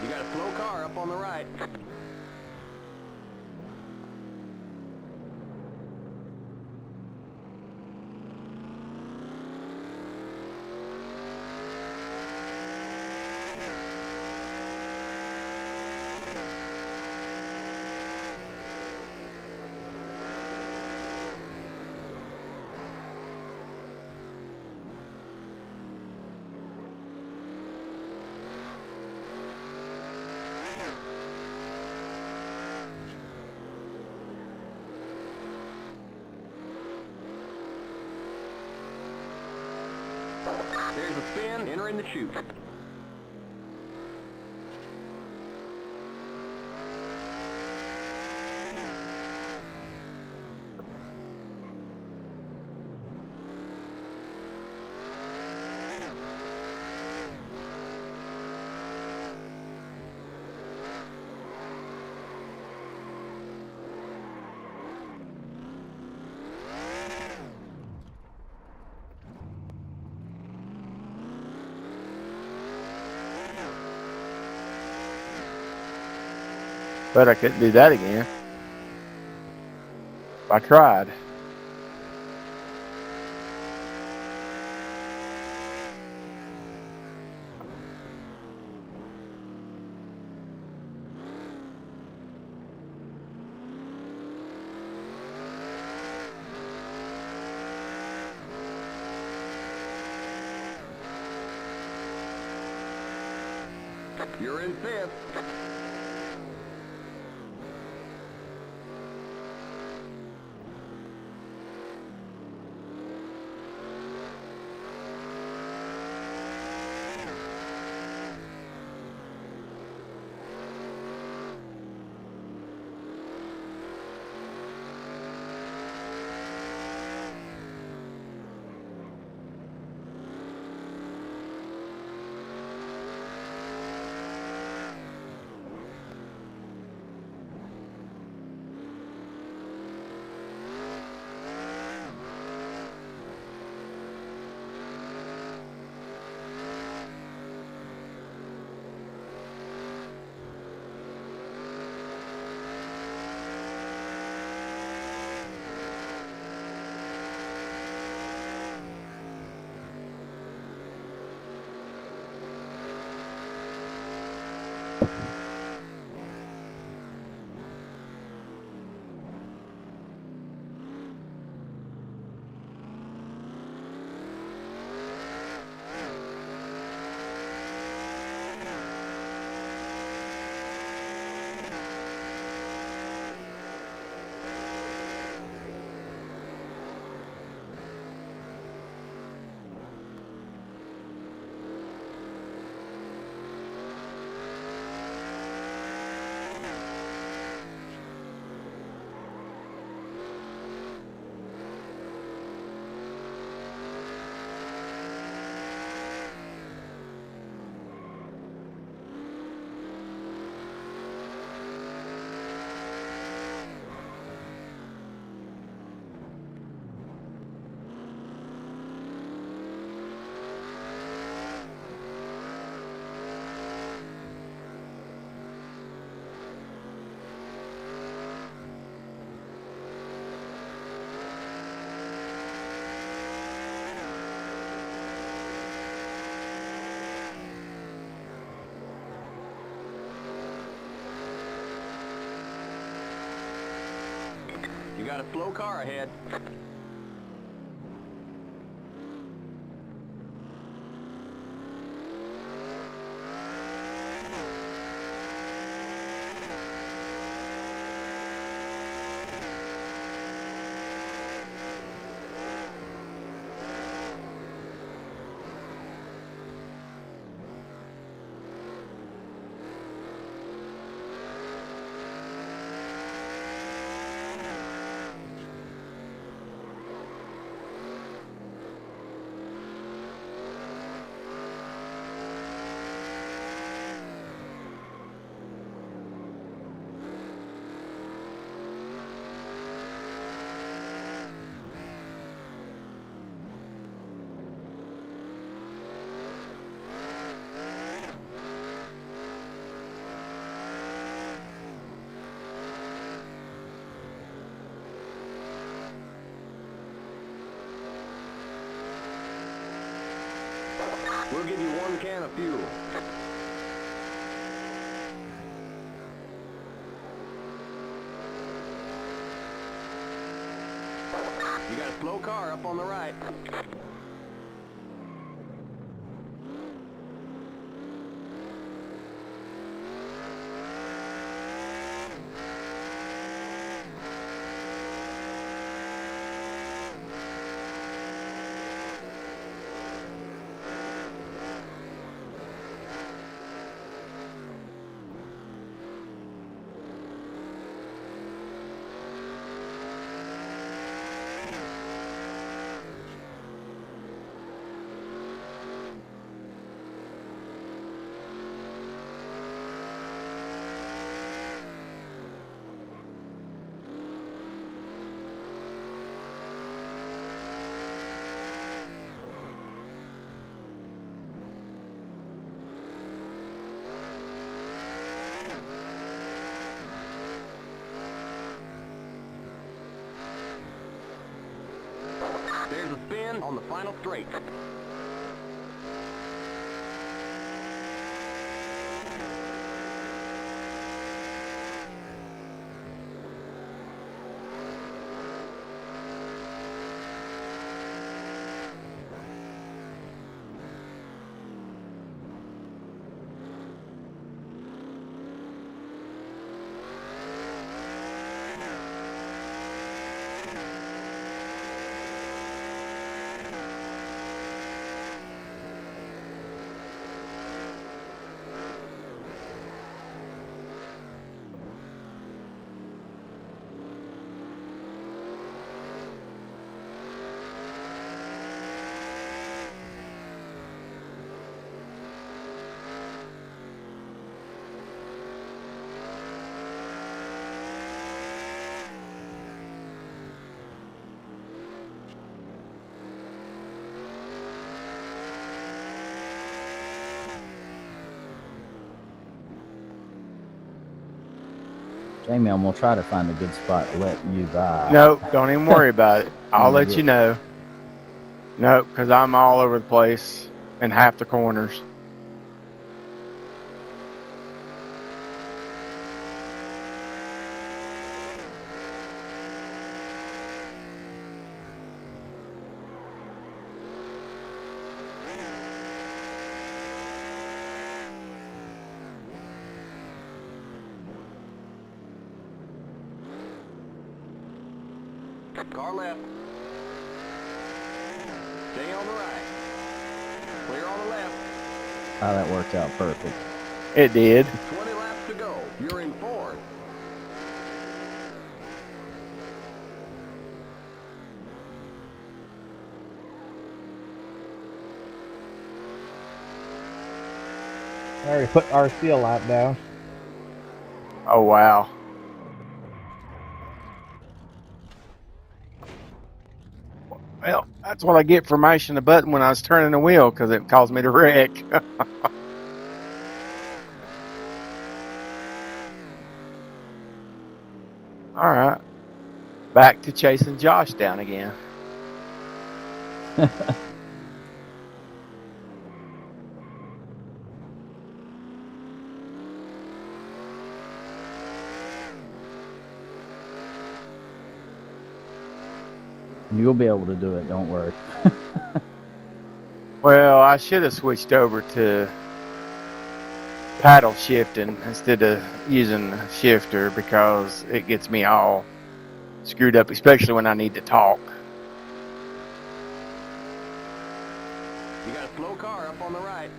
You got a slow car up on the right. There's a spin, entering the chute. But I couldn't do that again. I tried. You're in fifth. You got a slow car ahead. We'll give you 1 can of fuel. You got a slow car up on the right. There's a spin on the final straight. Jamie, I'm gonna try to find a good spot to let you by. Nope, don't even worry about it. I'll let you Get know. Nope, because I'm all over the place and half the corners. Car left. Stay on the right. Clear on the left. Oh, that worked out perfect. It did. 20 laps to go. You're in fourth. I already put RC a lap down. Oh, wow. Well, that's what I get for mashing the button when I was turning the wheel, because it caused me to wreck. All right. Back to chasing Josh down again. You'll be able to do it, don't worry. Well, I should have switched over to paddle shifting instead of using a shifter, because it gets me all screwed up, especially when I need to talk. You got a slow car up on the right.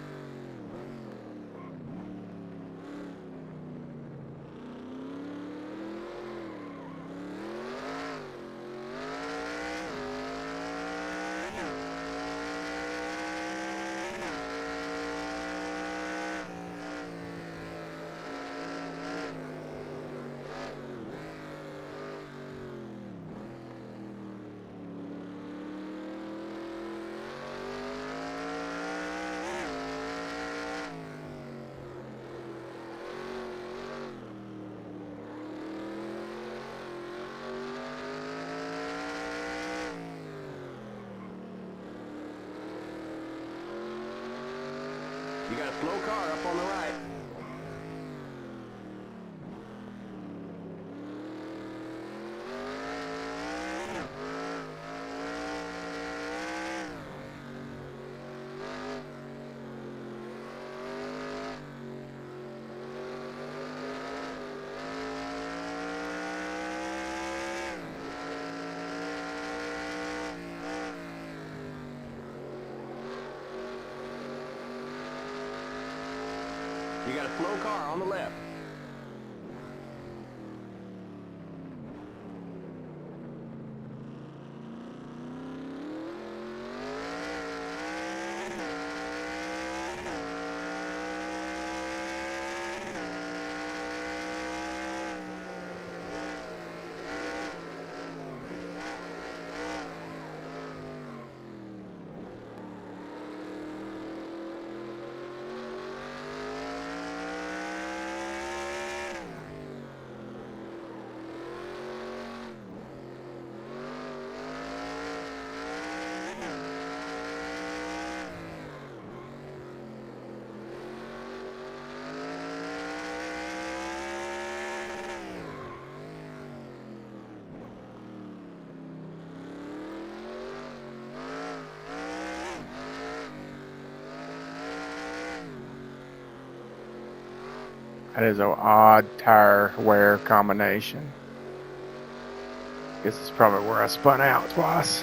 You got a slow car up on the right. You got a slow car on the left. That is an odd tire wear combination. Guess it's probably where I spun out twice.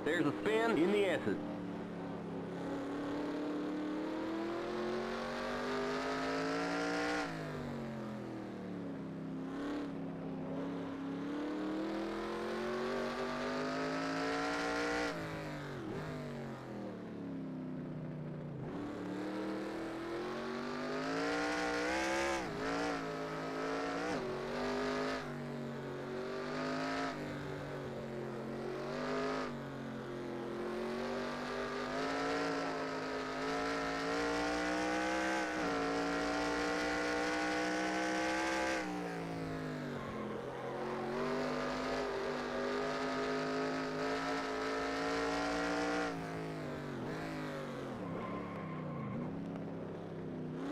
There's a spin in the S's.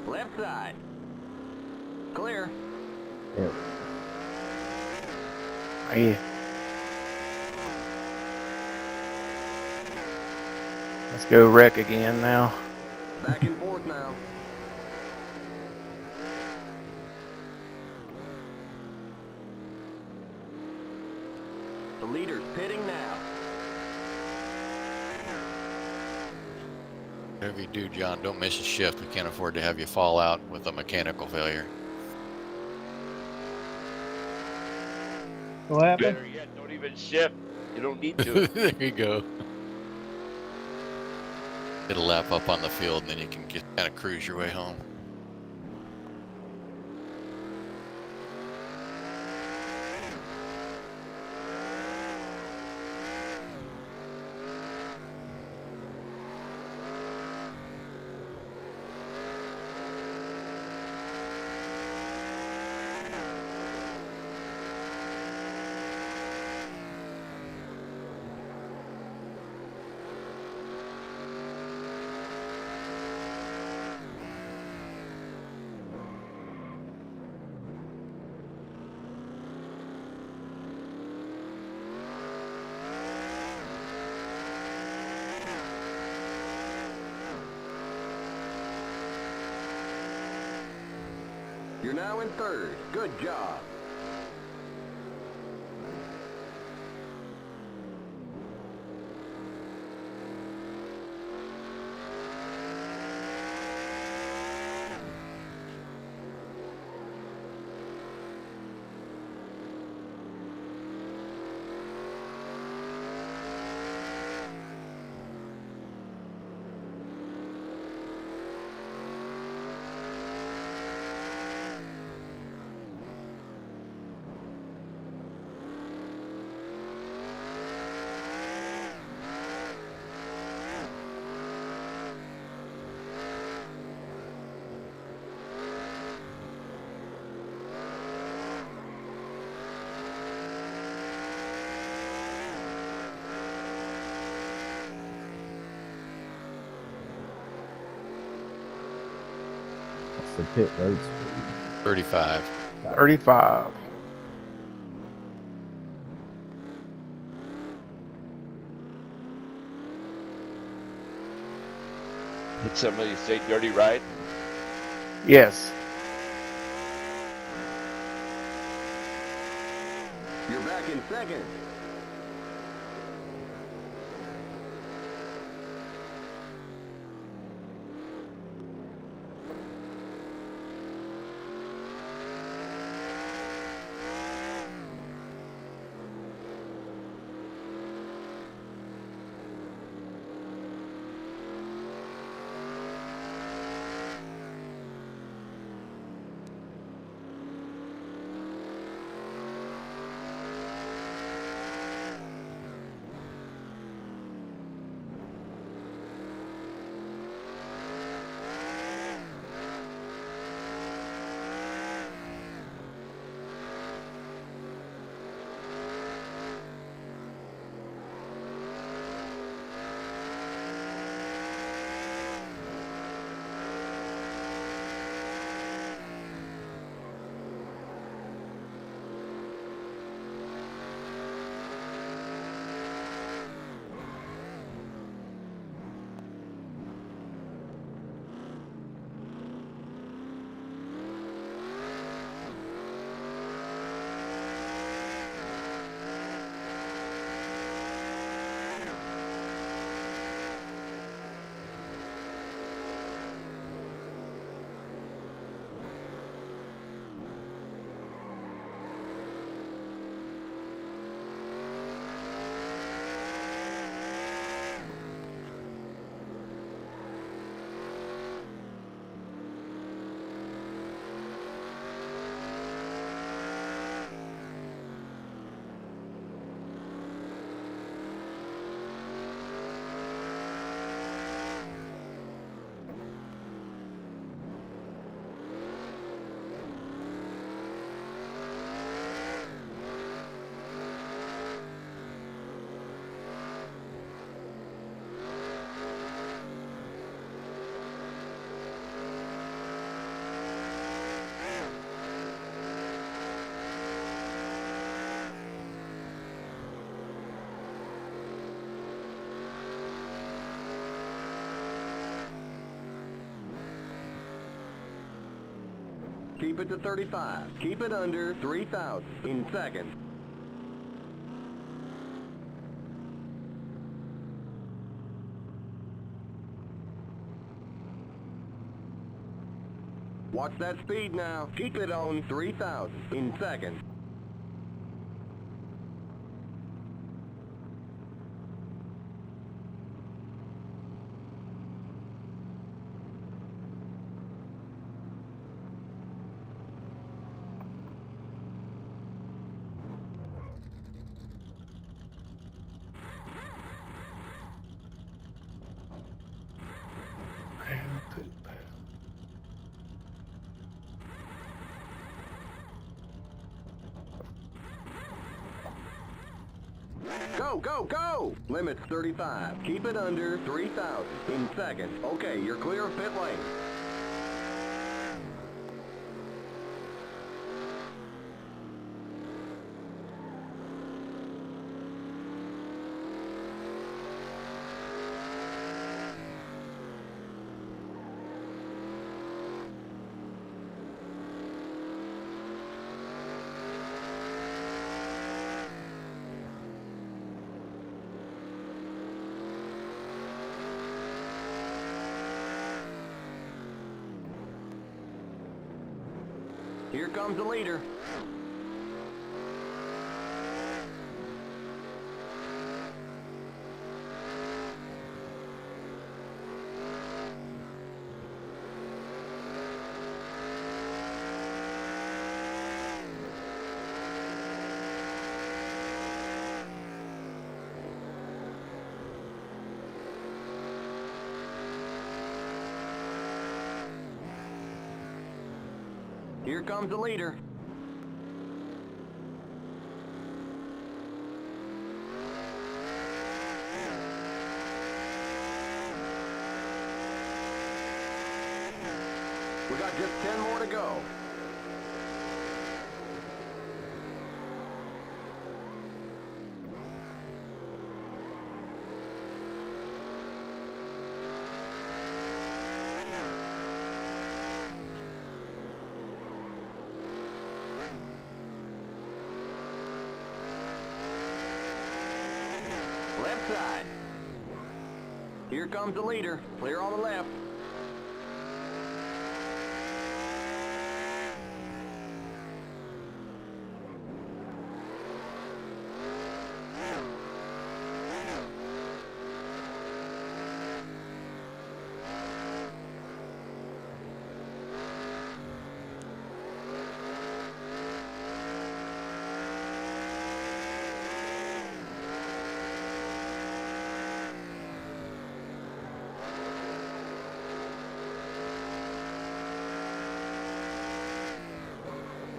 Left side. Clear. Yeah. Yeah. Let's go wreck again now. Back and forth now. The leader's pitting now. Whatever you do, John, don't miss a shift. We can't afford to have you fall out with a mechanical failure. What happened? Better yet, don't even shift. You don't need to. There you go. Get a lap up on the field, and then you can just kind of cruise your way home. You're now in third. Good job. What's the pit road speed? 35. 35. Did somebody say dirty ride? Yes. You're back in second. Keep it to 35. Keep it under 3,000 in seconds. Watch that speed now. Keep it on 3,000 in seconds. Go, go, go! Limit's 35. Keep it under 3,000 in seconds. Okay, you're clear of pit lane. Here comes the leader. Here comes the leader. We got just 10 more to go. Left side. Here comes the leader. Clear on the left.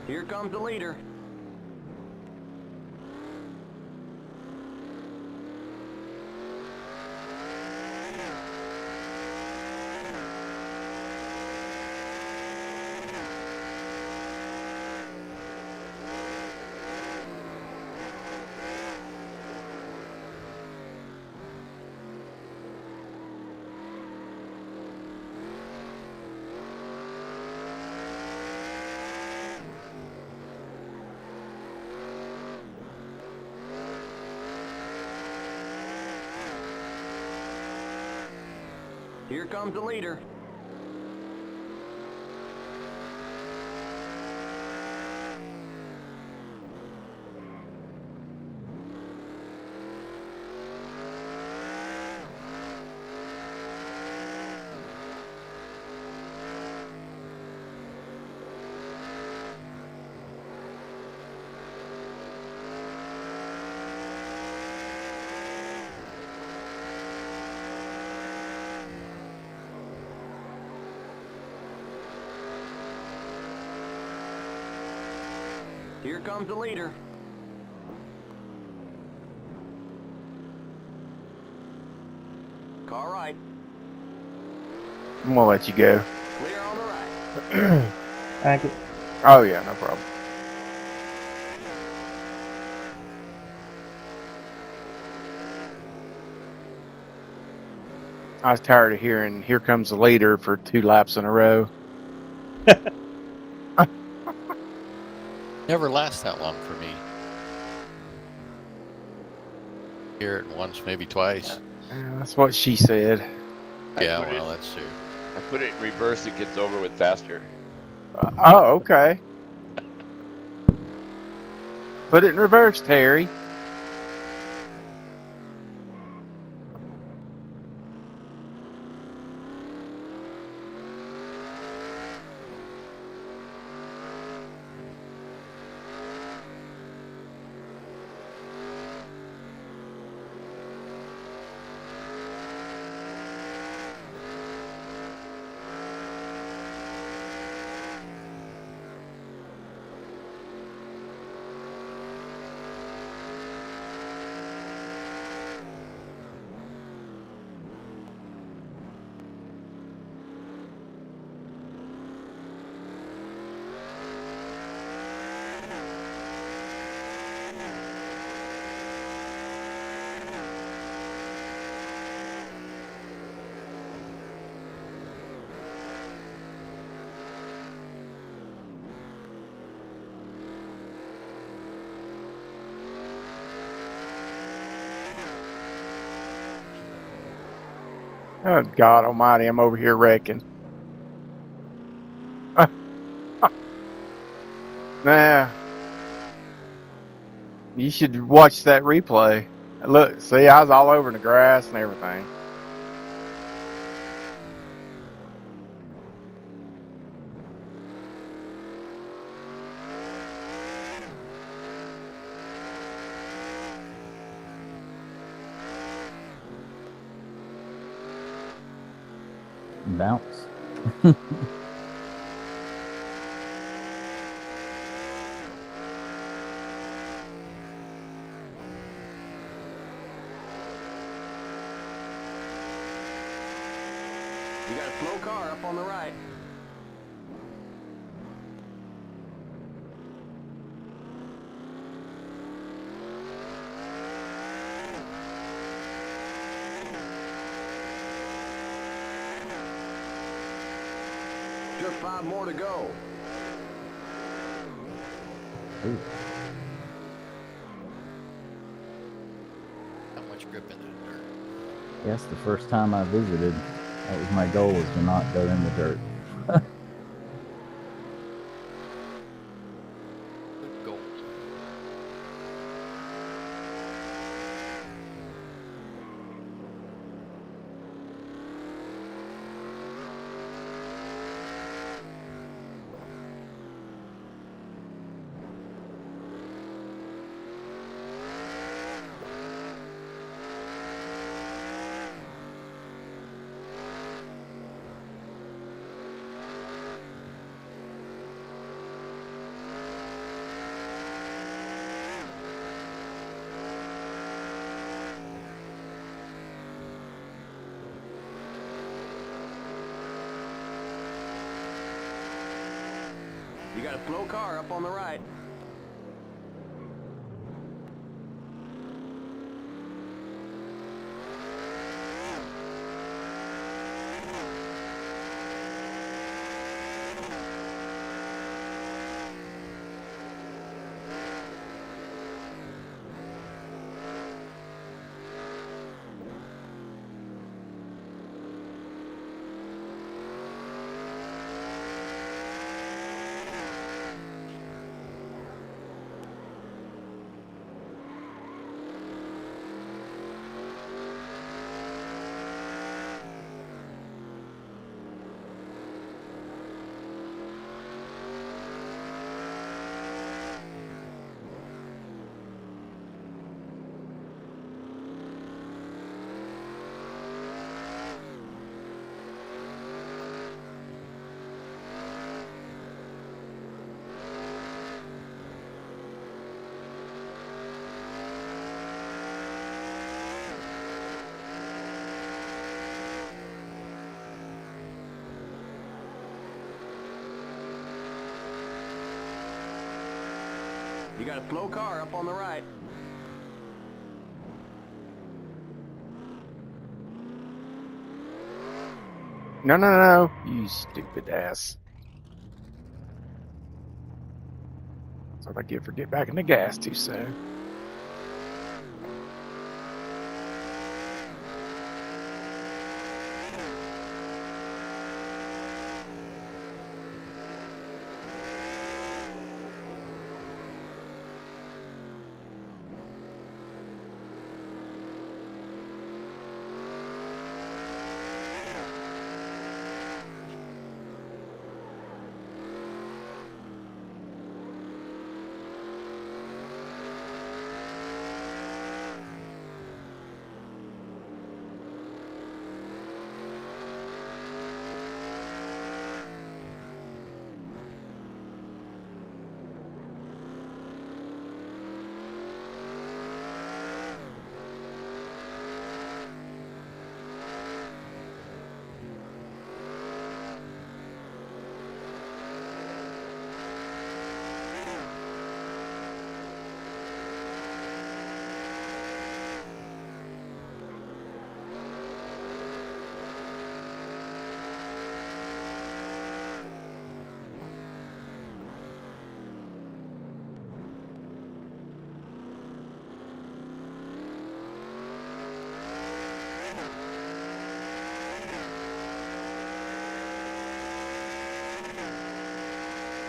Here comes the leader. Here comes the leader. Here comes the leader. Car right. I'm gonna let you go. Clear on the right. Thank you. Oh yeah, no problem. I was tired of hearing "Here comes the leader" for 2 laps in a row. Never lasts that long for me. Hear it once, maybe twice. That's what she said. Yeah, well, that's true. I put it in reverse, it gets over with faster. Oh, okay. Put it in reverse, Terry. Oh, God almighty, I'm over here wrecking. Nah. You should watch that replay. Look, see, I was all over in the grass and everything. Bounce. You got a slow car up on the right. Just 5 more to go. Ooh. Not much grip in that dirt. Yes, the first time I visited, that was my goal, was to not go in the dirt. Good goal. You got a slow car up on the right. You got a slow car up on the right. No, no, no, you stupid ass. what I get for get back in the gas too soon.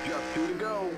Just 2 to go.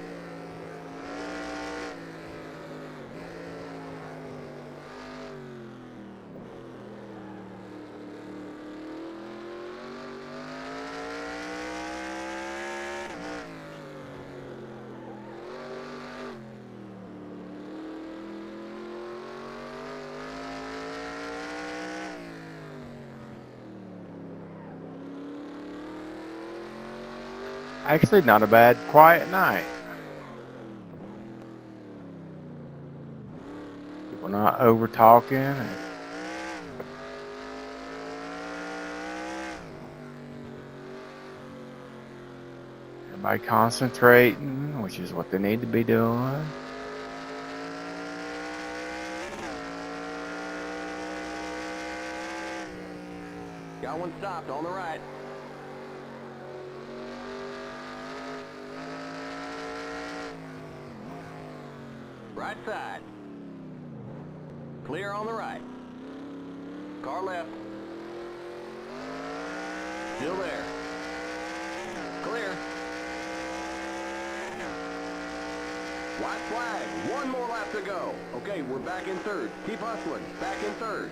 Actually, not a bad quiet night. People not over talking. Everybody concentrating, which is what they need to be doing. Got one stopped on the right. Right side. Clear on the right. Car left. Still there. Clear. White flag. One more lap to go. Okay, we're back in third. Keep hustling. Back in third.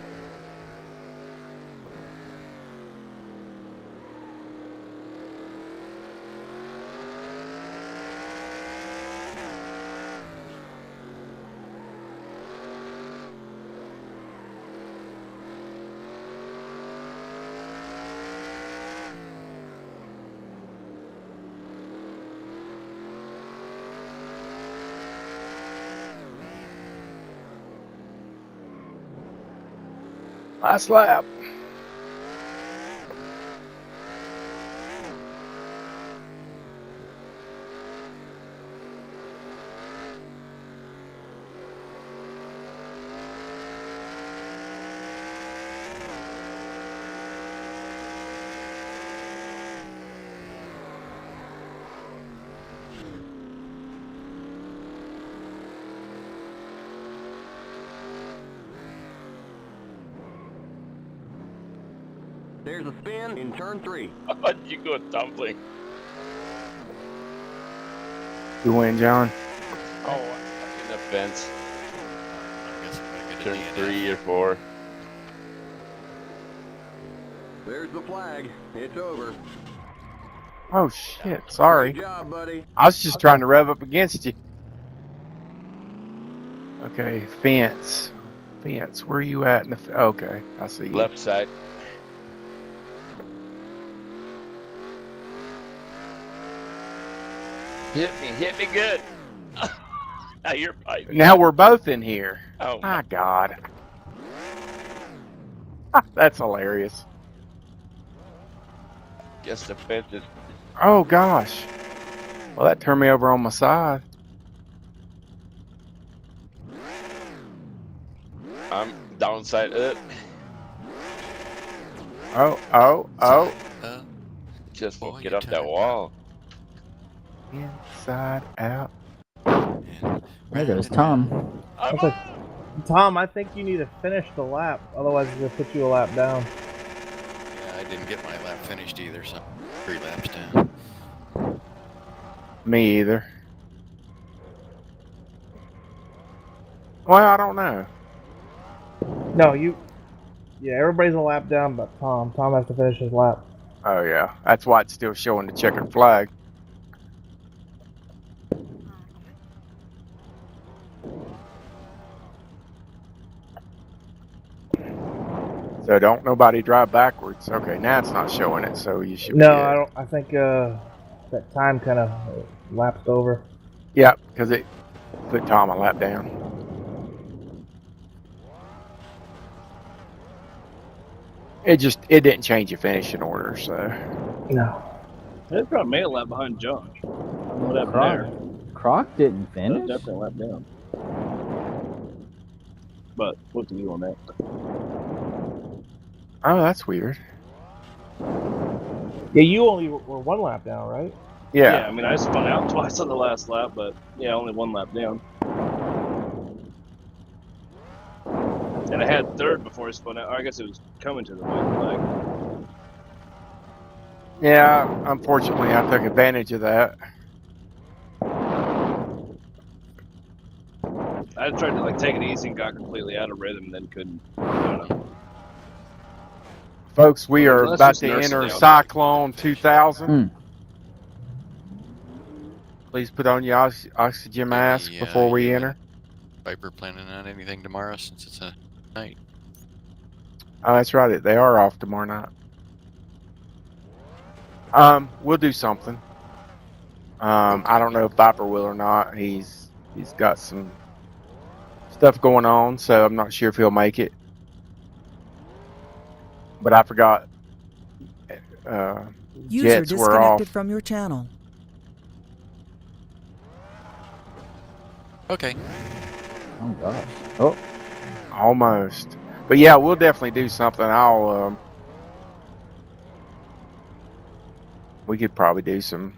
Last lap. There's a spin in turn 3. How'd you go tumbling? You win, John. Oh, I'm stuck in the fence. I guess I'm gonna get a Turn DNF. 3 or 4. There's the flag. It's over. Oh shit! Sorry. Good job, buddy. I was just trying to rev up against you. Okay, fence. Fence. Where are you at in the? Okay, I see you. Left side. Hit me good. Now you're piping. Now we're both in here. Oh My God. That's hilarious. Guess the fence is. Oh gosh. Well, that turned me over on my side. I'm downside up. Oh. Just Boy, won't get you're up that turning. wall. Inside out. And There goes Tom. Tom, I think you need to finish the lap. Otherwise, it's going to put you a lap down. Yeah, I didn't get my lap finished either, so 3 laps down. Me either. Well, I don't know. No, you. Yeah, everybody's a lap down, but Tom. Tom has to finish his lap. Oh yeah, that's why it's still showing the checkered flag. So don't nobody drive backwards. Okay, now it's not showing it, so you should. No, be I don't. I think that time kind of lapsed over. Yeah, because it put Tom a lap down. It didn't change your finishing order, so. No. They probably made a lap behind Josh. I don't know what happened there. Croc didn't finish. Definitely a lap down. But what to do on that? Oh, that's weird. Yeah, you only were 1 lap down, right? Yeah. I mean, I spun out twice on the last lap, but yeah, only 1 lap down. And I had third before I spun out. Or I guess it was coming to the white flag. Yeah, unfortunately, I took advantage of that. I tried to take it easy and got completely out of rhythm, and then couldn't. I don't know. Folks, we are Let's about just to nurse it enter down. Cyclone 2000. Please put on your oxygen mask before we enter. Viper planning on anything tomorrow since it's a night? Oh, that's right. They are off tomorrow night. We'll do something. I don't know if Viper will or not. He's got some stuff going on, so I'm not sure if he'll make it. But I forgot. User Jets were off. disconnected from your channel. Okay. Oh gosh. Oh. Almost. But yeah, we'll definitely do something. We could probably do some.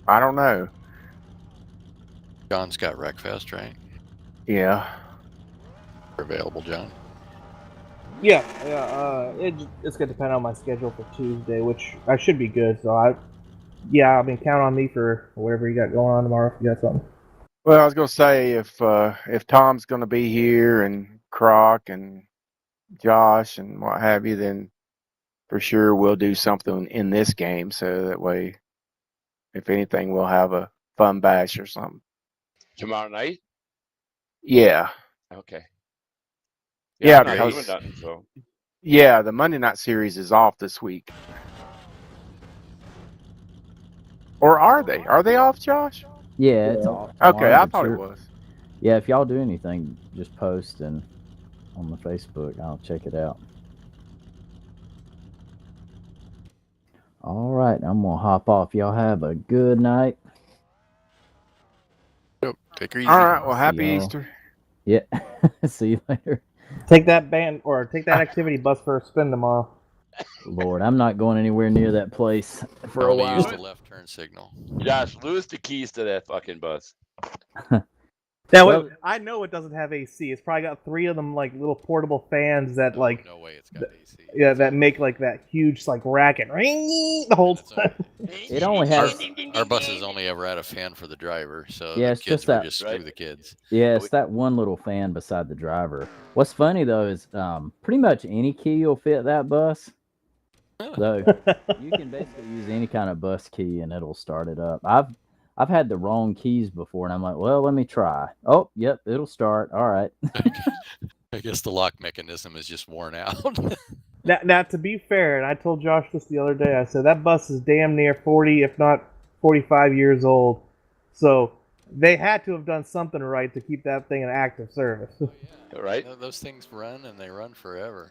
I don't know. John's got Wreckfest, right? Yeah. Available, John. Yeah. It's gonna depend on my schedule for Tuesday, which I should be good. So I mean, count on me for whatever you got going on tomorrow. If you got something. Well, I was gonna say if Tom's gonna be here and Croc and Josh and what have you, then for sure we'll do something in this game. So that way, if anything, we'll have a fun bash or something. Tomorrow night? Yeah. Okay. Yeah, I'm not because doing nothing, so. yeah, the Monday night series is off this week. Or are they? Are they off, Josh? Yeah, it's off. Okay, I thought it was. Yeah, if y'all do anything, just post and on the Facebook. I'll check it out. All right, I'm gonna hop off. Y'all have a good night. Yep, take her easy. All right, well, happy Easter. Yeah, see you later. Take that activity bus for a spin tomorrow. Lord, I'm not going anywhere near that place for a while. Use the left turn signal. Josh, lose the keys to that fucking bus. Now, I know it doesn't have AC. It's probably got 3 of them little portable fans that no way it's got AC. Yeah, that make that huge racket ring the whole time. It only has our buses only ever had a fan for the driver, so yeah, the it's kids just were that. just screw the kids. Yeah, it's that one little fan beside the driver. What's funny though is pretty much any key will fit that bus. So you can basically use any kind of bus key and it'll start it up. I've had the wrong keys before, and I'm like, well, let me try. Oh, yep, it'll start. All right. I guess the lock mechanism is just worn out. Now, to be fair, and I told Josh this the other day, I said that bus is damn near 40, if not 45 years old. So they had to have done something right to keep that thing in active service. Right? Those things run, and they run forever.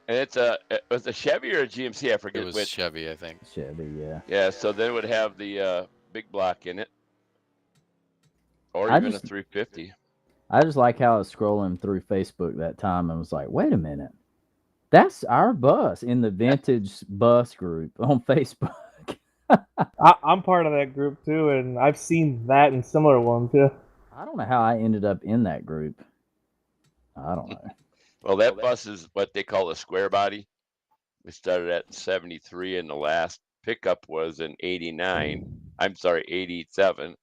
And it was a Chevy or a GMC? I forget It was which. Chevy, I think. Chevy, yeah. Yeah, so then it would have the big block in it. Or I even just- a 350. I just like how I was scrolling through Facebook that time and was like, wait a minute. That's our bus in the vintage bus group on Facebook. I'm part of that group too, and I've seen that and similar ones. Yeah. I don't know how I ended up in that group. I don't know. Well, that bus is what they call a square body. We started at 73, and the last pickup was in 89. I'm sorry, 87.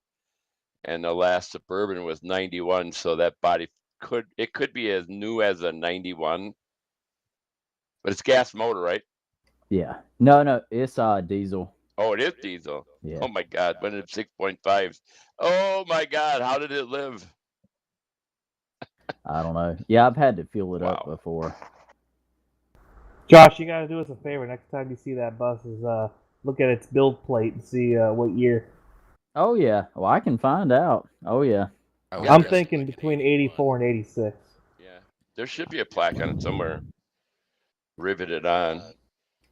And the last Suburban was 91. So that body could be as new as a 91, but it's gas motor, right? Yeah. No, it's diesel. Oh, it is diesel. Yeah. Oh my God, when it's 6.5s. Oh my God, how did it live? I don't know. Yeah, I've had to fuel it up before. Josh, you gotta do us a favor. Next time you see that bus, is look at its build plate and see what year. Oh yeah. Well, I can find out. Oh yeah. I'm thinking between 84 and 86. Yeah, there should be a plaque on it somewhere, riveted on.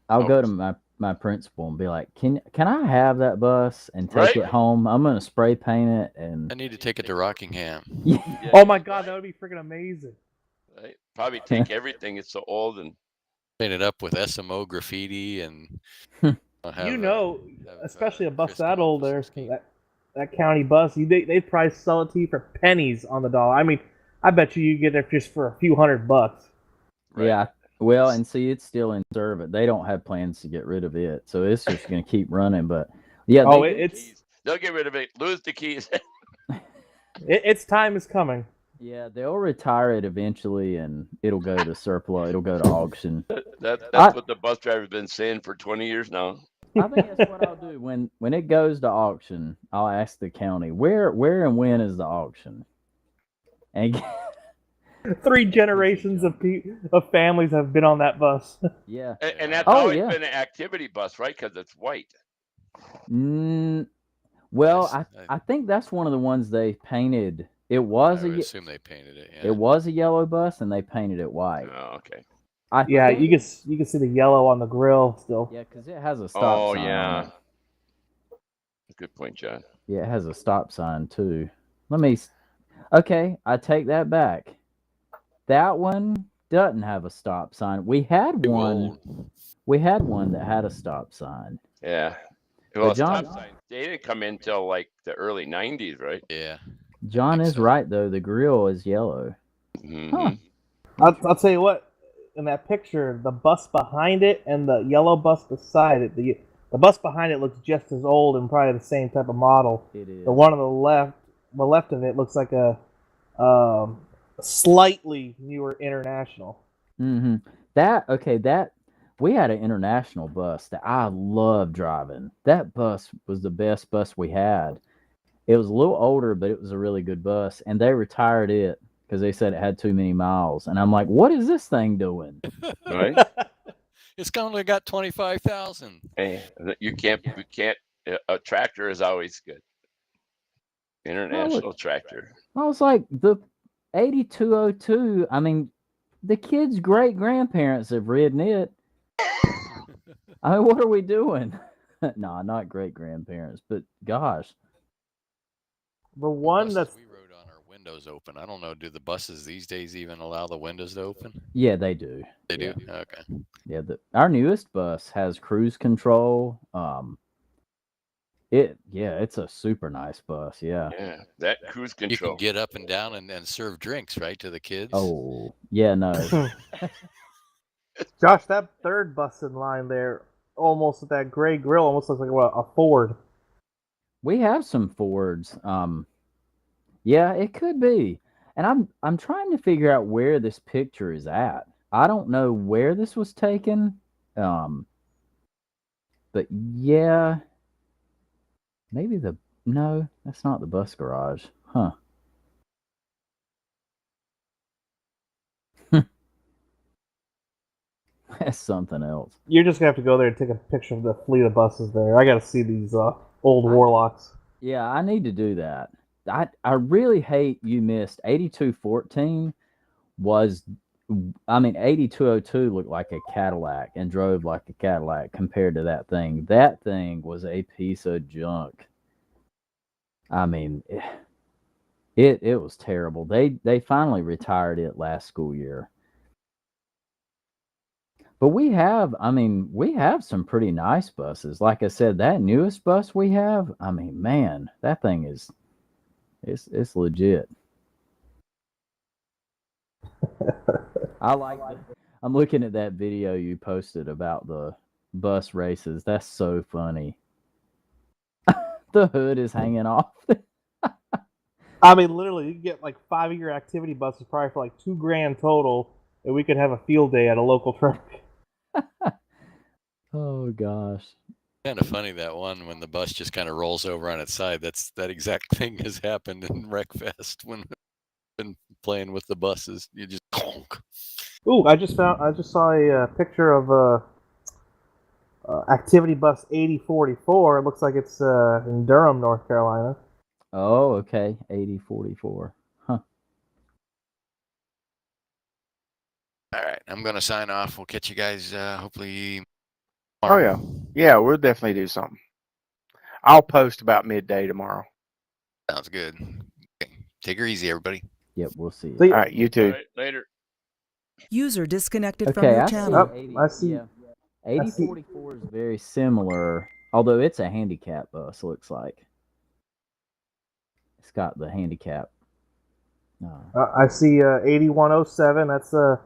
I'll go to my principal and be like, can I have that bus and take it home? I'm gonna spray paint it, and I need to take it to Rockingham. Yeah. Oh my God, that would be freaking amazing. Right? Probably take everything. It's so old and paint it up with SMO graffiti and especially a bus that old, that county bus, they'd probably sell it to you for pennies on the dollar. I mean, I bet you get it just for a few $100. Right. Yeah. Well, and see, it's still in service. They don't have plans to get rid of it, so it's just going to keep running. But yeah, they'll get rid of it. Lose the keys. Its time is coming. Yeah, they'll retire it eventually, and it'll go to surplus. It'll go to auction. That's what the bus driver's been saying for 20 years now. I think that's what I'll do when it goes to auction. I'll ask the county where and when is the auction, and 3 generations of families have been on that bus. Yeah, and that's always been an activity bus, right? Because it's white. Well, I think that's one of the ones they painted. It was I would assume they painted it. Yeah. It was a yellow bus, and they painted it white. Oh, okay. You can see the yellow on the grill still. Yeah, because it has a stop sign. Oh yeah. On it. Good point, John. Yeah, it has a stop sign too. Okay, I take that back. That one doesn't have a stop sign. We had one. We had one that had a stop sign. Yeah. Well, stop signs, they didn't come in till like the early 90s, right? Yeah. John is right though. The grill is yellow. Mm-hmm. Huh. I'll tell you what. In that picture, the bus behind it and the yellow bus beside it, the bus behind it looks just as old and probably the same type of model. It is. The one on the left of it looks like a slightly newer International. Mm-hmm. We had an International bus that I loved driving. That bus was the best bus we had. It was a little older, but it was a really good bus, and they retired it because they said it had too many miles. And I'm like, what is this thing doing? Right? It's only got 25,000. Hey, you can't. A tractor is always good. International tractor. I was like, the 8202. I mean, the kids' great grandparents have ridden it. I mean, what are we doing? No, not great grandparents, but gosh. The one that's we rode on our windows open. I don't know. Do the buses these days even allow the windows to open? Yeah, they do. They do. Okay. Yeah, our newest bus has cruise control. It's a super nice bus. Yeah. Yeah, that cruise control. You can get up and down and serve drinks, right, to the kids. Oh, yeah, no. Josh, that third bus in line there, almost with that gray grill, almost looks like a Ford. We have some Fords. Yeah, it could be. And I'm trying to figure out where this picture is at. I don't know where this was taken. But yeah, maybe no, that's not the bus garage. Huh. That's something else. You're just gonna have to go there and take a picture of the fleet of buses there. I gotta see these old Warlocks. Yeah, I need to do that. I really hate you missed 8214 was. I mean, 8202 looked like a Cadillac and drove like a Cadillac compared to that thing. That thing was a piece of junk. I mean, it was terrible. They finally retired it last school year. But we have some pretty nice buses. Like I said, that newest bus we have, I mean, man, that thing is It's legit. I like it. I'm looking at that video you posted about the bus races. That's so funny. The hood is hanging off. I mean, literally, you can get like 5-year activity buses probably for like $2,000 total, and we could have a field day at a local track. Oh gosh. Kind of funny that one when the bus just kind of rolls over on its side. That exact thing has happened in Wreckfest when we've been playing with the buses. You just conk. Ooh, I just saw a picture of activity bus 8044. It looks like it's in Durham, North Carolina. Oh, okay. 8044. Huh. All right, I'm gonna sign off. We'll catch you guys hopefully Oh tomorrow. yeah, we'll definitely do something. I'll post about midday tomorrow. Sounds good. Okay. Take her easy, everybody. Yep, we'll see. All right, you too. All right, later. User disconnected from Okay, your I channel. see. 80, I see. Yeah. 8044 is very similar, although it's a handicap bus. Looks like it's got the handicap. I see 8107. That's a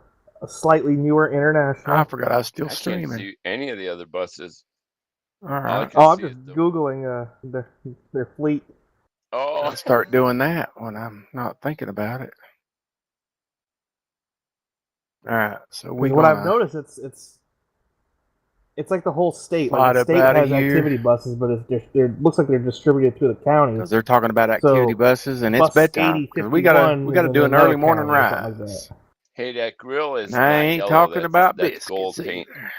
slightly newer international. I forgot I was still I can't streaming. see any of the other buses. All All I right. can Oh, I'm see just is the. googling their fleet. Oh, I'll start doing that when I'm not thinking about it. All right, so we Because what I've noticed, it's like the whole state. Like slide the up state out of has activity here buses, but it looks like they're distributed through the county. because they're talking about activity So, buses and it's bus bedtime because we gotta 8051 do is an in early another morning county or something like rise. that. hey, that grill is And I not ain't yellow. talking about That's gold biscuits paint. either.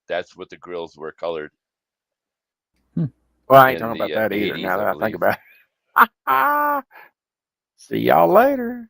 That's what the grills were colored. Well, I ain't in talking the about that either. 80s, Now I that I think believe. about it. See y'all later.